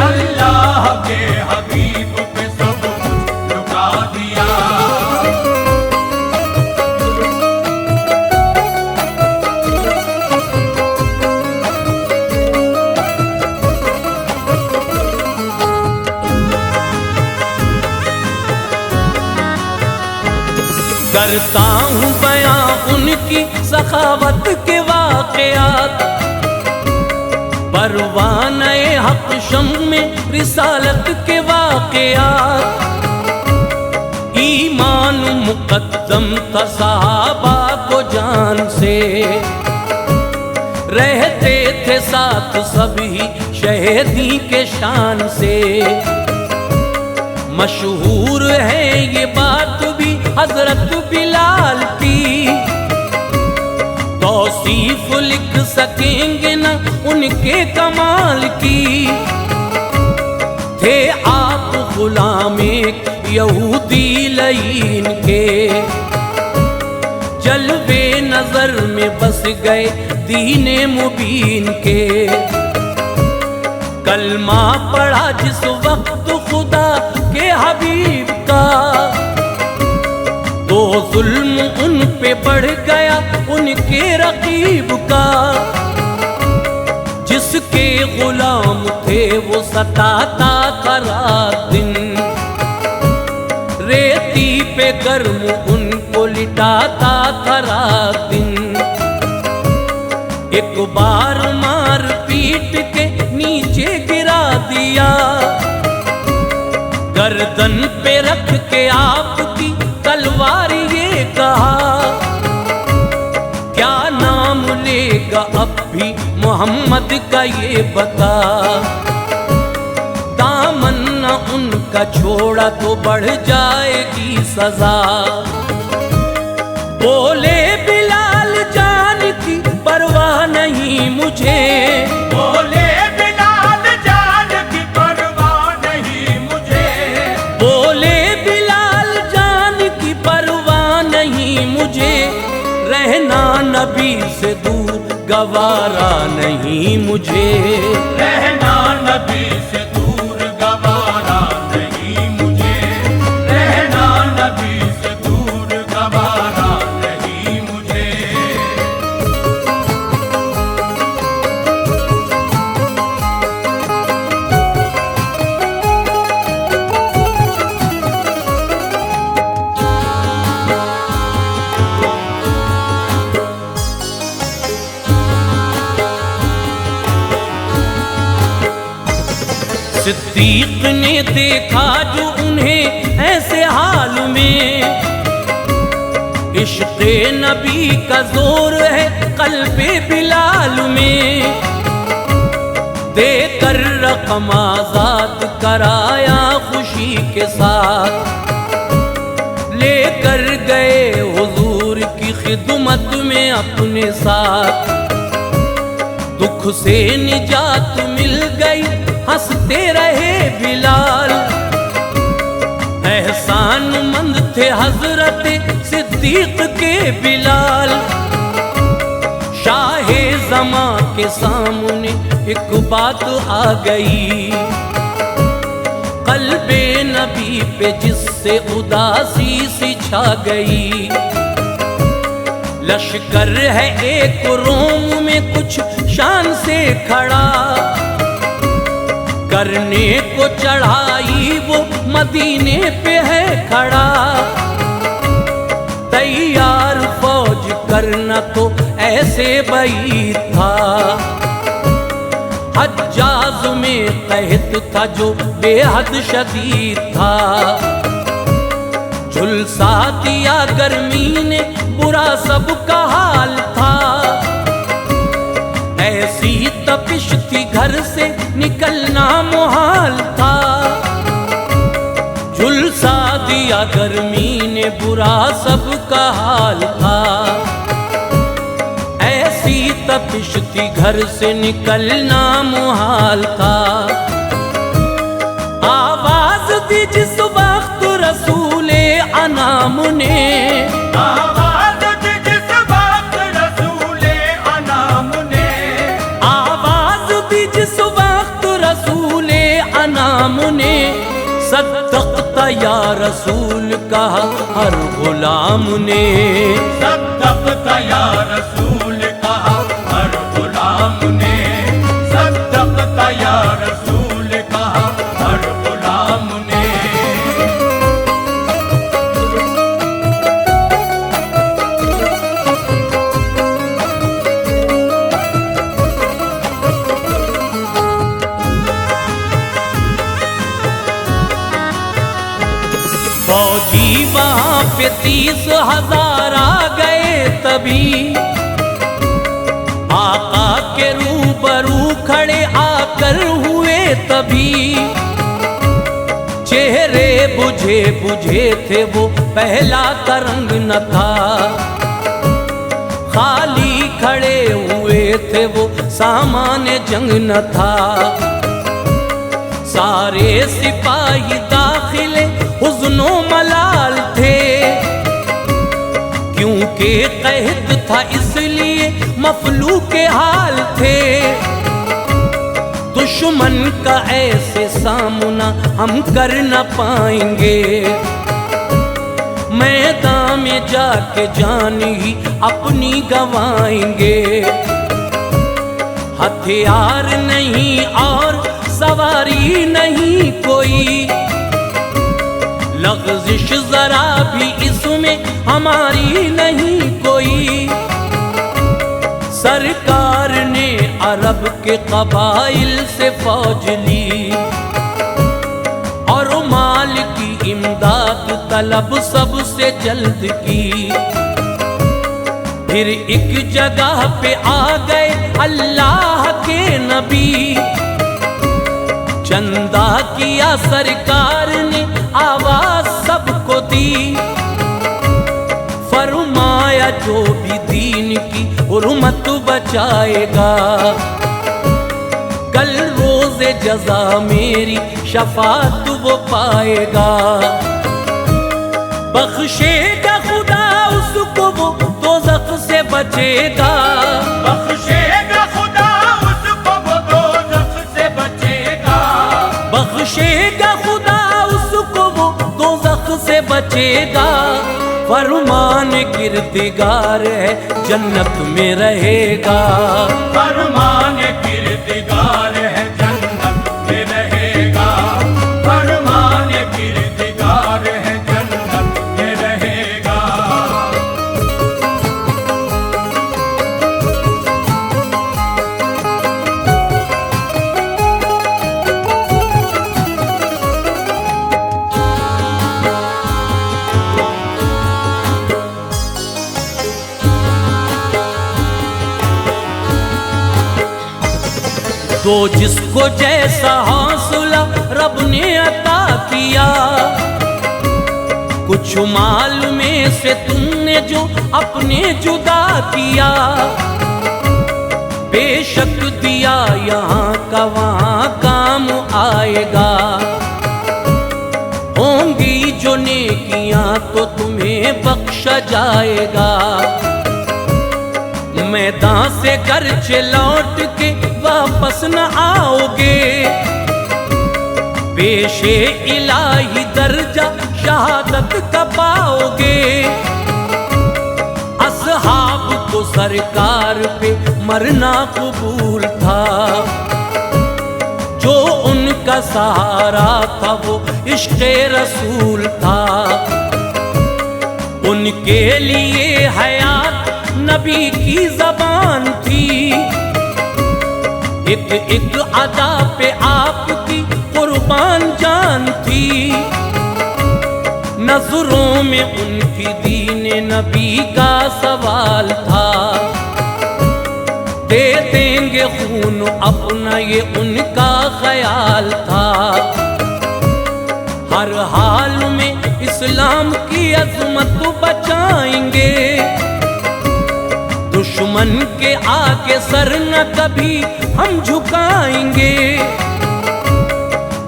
अल्लाह के हबीब पे सब कुछ लुटा दिया। करता हूँ बयां उनकी सखावत के वाक़यात, परवाने हक शम में रिसालत के वाक़यात। ईमान मुक़द्दम था सहाबा को जान से, रहते थे साथ सभी शहीदी के शान से। मशहूर है ये बात भी हजरत बिलाल की, तौसीफ लिख सकेंगे न उनके कमाल की। थे आप गुलाम एक यहूदी लईन के, जलवे नजर में बस गए दीने मुबीन के। कलमा पढ़ा जिस वक्त खुदा के हबीब का, तो जुल्म उन पे बढ़ गया उनके रकीब का। जिसके गुलाम थे वो सताता था रात दिन, रेती पे गर्म उनको लिटाता था रात दिन। एक बार मार पीट के नीचे गिरा दिया, गर्दन पे रख के आपकी तलवार ये कहा, क्या नाम लेगा अब भी मोहम्मद का ये बता। दामन न उनका छोड़ा तो बढ़ जाएगी सजा। बोले बिलाल जान की परवाह नहीं मुझे, बोले बिलाल जान की परवाह नहीं मुझे। बोले बिलाल जान की परवाह नहीं मुझे। रहना नबी से दूर गवारा नहीं मुझे, रहना नबी से दूर गवारा नहीं मुझे। रहना नबी से दूर गवारा नहीं मुझे। सिद्दीक ने देखा जो उन्हें ऐसे हाल में, इश्क़े नबी का जोर है क़ल्बे बिलाल में। देकर रक़म आज़ाद कराया खुशी के साथ, लेकर गए हुजूर की खिदमत में अपने साथ। दुख से निजात मिल गई हंसते रहे बिलाल, एहसान मंद थे हजरत सिद्दीक के बिलाल। शाहे ज़मा के सामने एक बात आ गई, क़ल्बे नबी पे जिससे उदासी सी छा गई। लश्कर है एक रोम में कुछ शान से खड़ा, करने को चढ़ाई वो मदीने पे है खड़ा। तैयार फौज करना तो ऐसे बई था, हज्जाज में कहत था जो बेहद शदीद था। झुलसा दिया गर्मी ने बुरा सबका हाल था, ऐसी तपिश थी घर से निकलना मुहाल था। झुलसा दिया गर्मी ने बुरा सबका हाल था, ऐसी तपिश थी घर से निकलना मुहाल था। आवाज दी जिस वक्त रसूले अनाम ने, आवाज दी जिस वक्त रसूले अनाम ने, आवाज दी जिस वक्त रसूले अनाम ने। सद्दक़ता या रसूल कहा हर गुलाम ने, सद्दक़ता या रसूल कहा हर गुलाम ने, सद्दक़ता या रसूल कहा हर गुलाम ने। फौजी वहां पे 30,000 आ गए तभी, आका के रूबरू खड़े आकर हुए तभी। चेहरे बुझे बुझे थे वो पहला तरंग न था, खाली खड़े हुए थे वो सामान्य जंग न था। सारे सिपाही दाखिले हुज़्नो मलाल थे, क्योंकि कहत था इसलिए मफलू के हाल थे। दुश्मन का ऐसे सामना हम कर न पाएंगे, मैदान में जाके जान ही अपनी गवाएंगे। हथियार नहीं और सवारी नहीं कोई, लग़ज़िश जरा भी इसमें हमारी नहीं कोई। सरकार ने अरब के कबाइल से फौज ली, और माल की इमदाद तलब सबसे जल्द की। फिर एक जगह पे आ गए अल्लाह के नबी, चंदा किया सरकार ने आवाज सबको दी। फरमाया जो भी दीन की हुर्मत बचाएगा, कल रोज़े जज़ा मेरी शफात वो पाएगा। बख्शेगा खुदा उसको वो दोज़ख से बचेगा, बख्शेगा खुदा उसको वो दोज़ख से बचेगा, बख्शेगा खुदा उसको वो दोज़ख से बचेगा। फरमान किरदिगार है जन्नत में रहेगा, फरमान किरदिगार है जन्नत में रहेगा, फरमान किरदिगार है जन्नत में रहेगा। तो जिसको जैसा हौसला रब ने अता किया, कुछ माल में से तुमने जो अपने जुदा किया। बेशक दिया यहाँ का वहाँ काम आएगा, होंगी जो नेकियां तो तुम्हें बख्शा जाएगा। मैदान से घर से लौट के वापस न आओगे, पेशे इलाही दर्जा शहादत का पाओगे। असहाब आपको सरकार पे मरना कबूल था। जो उनका सहारा था वो इश्क़े रसूल था। उनके लिए हयात नबी की ज़बान थी। एक एक अदा पे आपकी कुर्बान जान थी। नजरों में उनकी दीन नबी का सवाल था। दे देंगे खून अपना ये उनका ख्याल था। हर हाल में इस्लाम की अज़मत बचाएंगे। दुश्मन के आगे सर न कभी हम झुकाएंगे।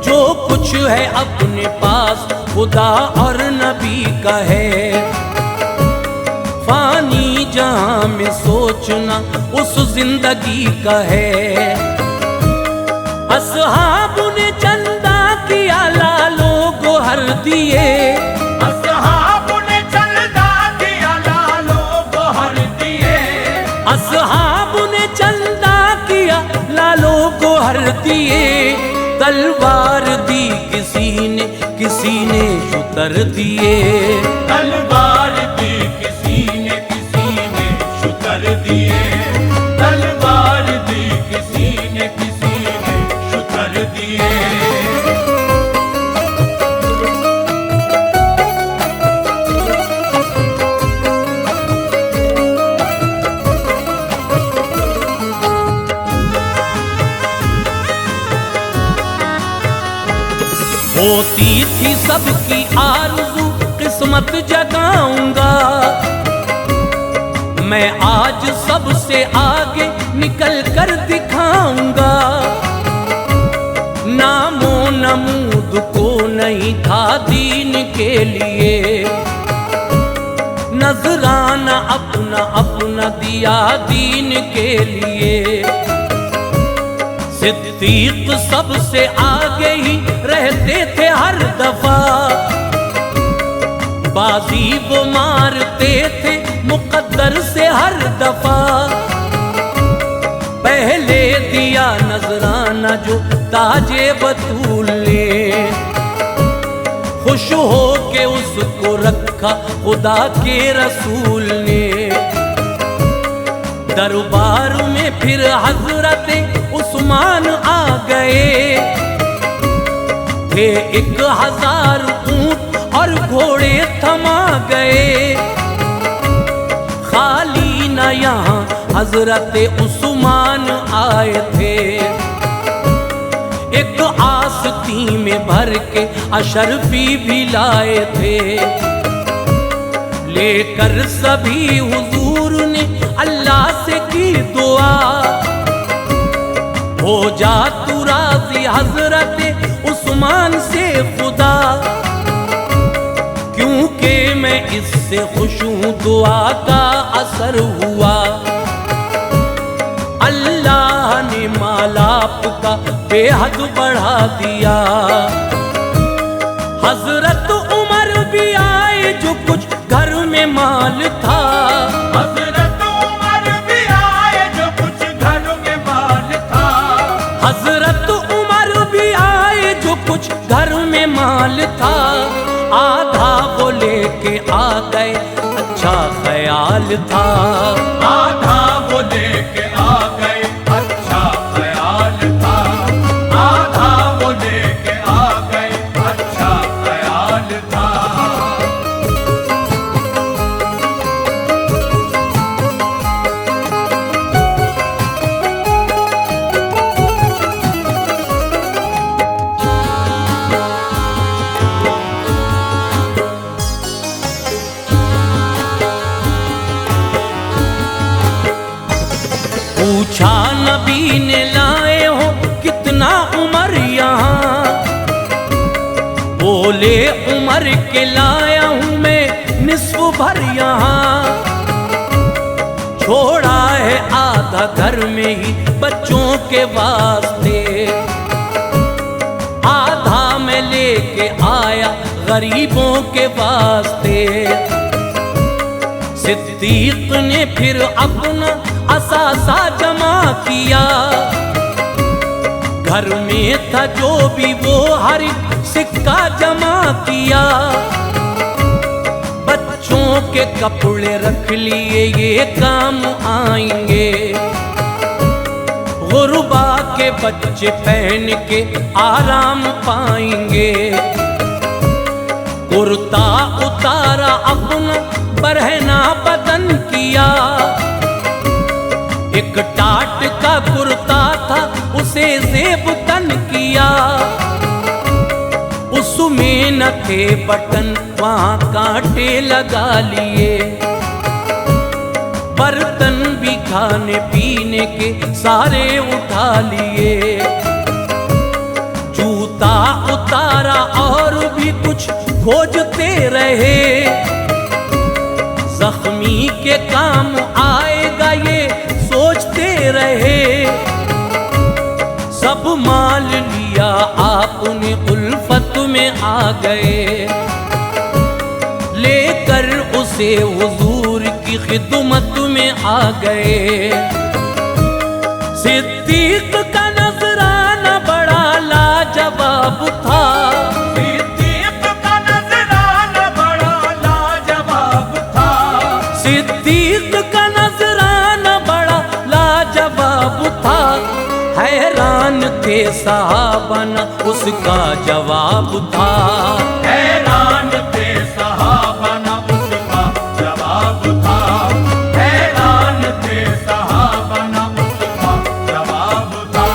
जो कुछ है अपने पास खुदा और नबी का है। फानी जहां में सोचना उस जिंदगी का है। असहाब ने चंदा किया लालो गोहर दिए। असहाब ने चंदा किया लालो गोहर दिए। असहाब ने चंदा किया लालो गोहर दिए। तलवार दी किसी ने शुतर दिए। तलवार दी किसी ने शुतर दिए। तलवार दी किसी ने शुतर दिए। होती थी सबकी आरज़ू किस्मत जगाऊंगा। मैं आज सबसे आगे निकल कर दिखाऊंगा। नामो नमूद को नहीं था दीन के लिए। नजराना अपना अपना दिया दीन के लिए। सिद्दीक सबसे आगे ही रहते थे हर दफा। बाजी वो मारते थे मुकद्दर से हर दफा। पहले दिया नजराना जो ताजे बतूल ने। खुश हो के उसको रखा खुदा के रसूल ने। दरबार में फिर हजरत उस्मान आ गए। थे 1000 ऊंट और घोड़े थमा गए। खाली न यहाँ हजरत उस्मान आए थे। एक आस्ती में भर के अशरफी भी लाए थे। लेकर सभी हुजूर ने अल्लाह से की दुआ। हो जा तू राज़ी हजरत उस्मान से खुदा। क्योंकि मैं इससे खुश हूँ दुआ का असर हुआ। अल्लाह ने मालाप का बेहद बढ़ा दिया। हजरत उमर भी आए जो कुछ घर में माल था। हजरत उमर भी आए जो कुछ घर में माल था। हजरत उमर भी आए जो कुछ घर में माल था। आधा वो लेके आ गए अच्छा ख्याल था। आधा वो लेके आ गए अच्छा ख्याल था। आधा वो लेके आ गए अच्छा ख्याल था। पूछा नबी ने लाए हो कितना उमर यहाँ। बोले उमर के लाया हूँ मैं निस्फ भर यहाँ। छोड़ा है आधा घर में ही बच्चों के वास्ते। आधा मैं लेके आया गरीबों के वास्ते। सिद्दीक ने फिर अपना असासा जमा किया। घर में था जो भी वो हर एक सिक्का जमा किया। बच्चों के कपड़े रख लिए ये काम आएंगे। गुरबा के बच्चे पहन के आराम पाएंगे। कुर्ता उतारा अपना बरहना बदन किया। एक टाट का कुर्ता था उसे जेब तन किया। उसमें न थे बटन वहां कांटे लगा लिए। बर्तन भी खाने पीने के सारे उठा लिए। जूता उतारा और भी कुछ खोजते रहे। जख्मी के काम आएगा ये सोचते रहे। सब माल लिया आपने उल्फत में आ गए। लेकर उसे हुजूर की खिदमत में आ गए। सिद्दीक का नजराना बड़ा लाजवाब था। सिद्दीक का नजराना बड़ा लाजवाब था। सिद्दीक का नजराना बड़ा लाजवाब था। हैरान थे सहाबा न उसका जवाब था। हैरान थे सहाबा न उसका जवाब था। हैरान थे सहाबा न उसका जवाब था।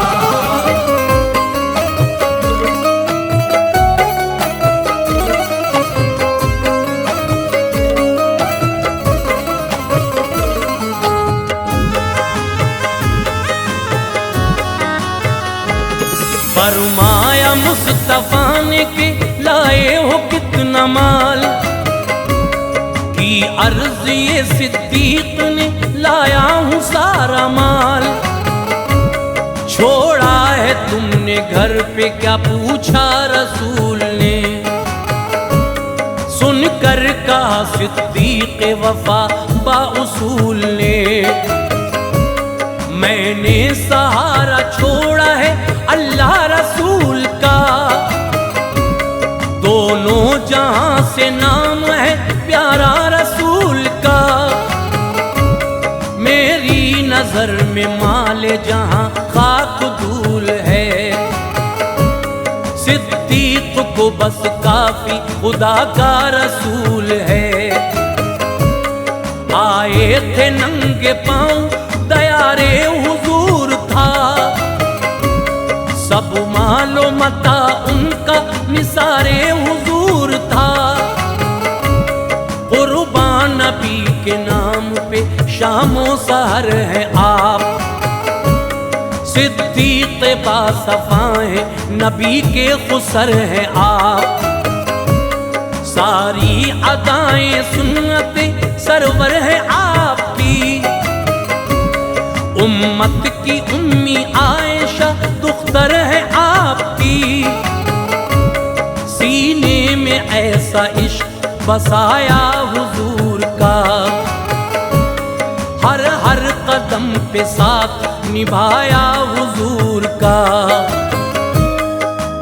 फरमाया मुस्तफा ने के लाए हो कितना माल। की अर्ज ये सिद्दीक ने लाया हूँ सारा माल। छोड़ा है तुमने घर पे क्या पूछा रसूल ने। सुनकर कहा सिद्दीक वफा बाउसूल ने। मैंने सहारा छोड़ा है अल्लाह रसूल का। दोनों जहां से नाम है प्यारा रसूल का। मेरी नजर में माल जहां खाक धूल है। सिद्दीक को बस काफी खुदा का रसूल है। आए थे नंगे पांव दयारे हुजूर था। सब मालो मता उनका निसारे हुजूर था। कुर्बान नबी के नाम पे शामो सहर है आप। सिद्दीक बासफा है नबी के खुसर है आप। सारी अदाएं सुन्नते सरवर है आपकी। उम्मत की उम्मी आयशा दुख्तर है आपकी। सीने में ऐसा इश्क बसाया हुजूर का। हर हर कदम पे साथ निभाया हुजूर का।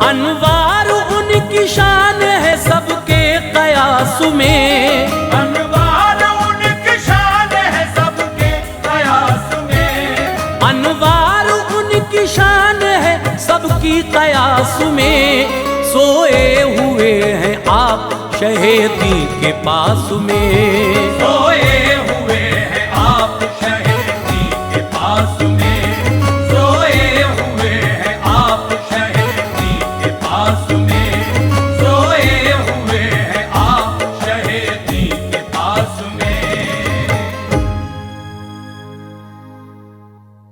अनवार उनकी शान है सबके कयास में। अनवार उनकी शान है सबके कयास में। अनवार उनकी शान है सबकी कयास में। सोए हुए हैं आप शहीदी के पास में। सोए हुए हैं आप शहीदी के पास में। सोए हुए हैं आप शहीदी के पास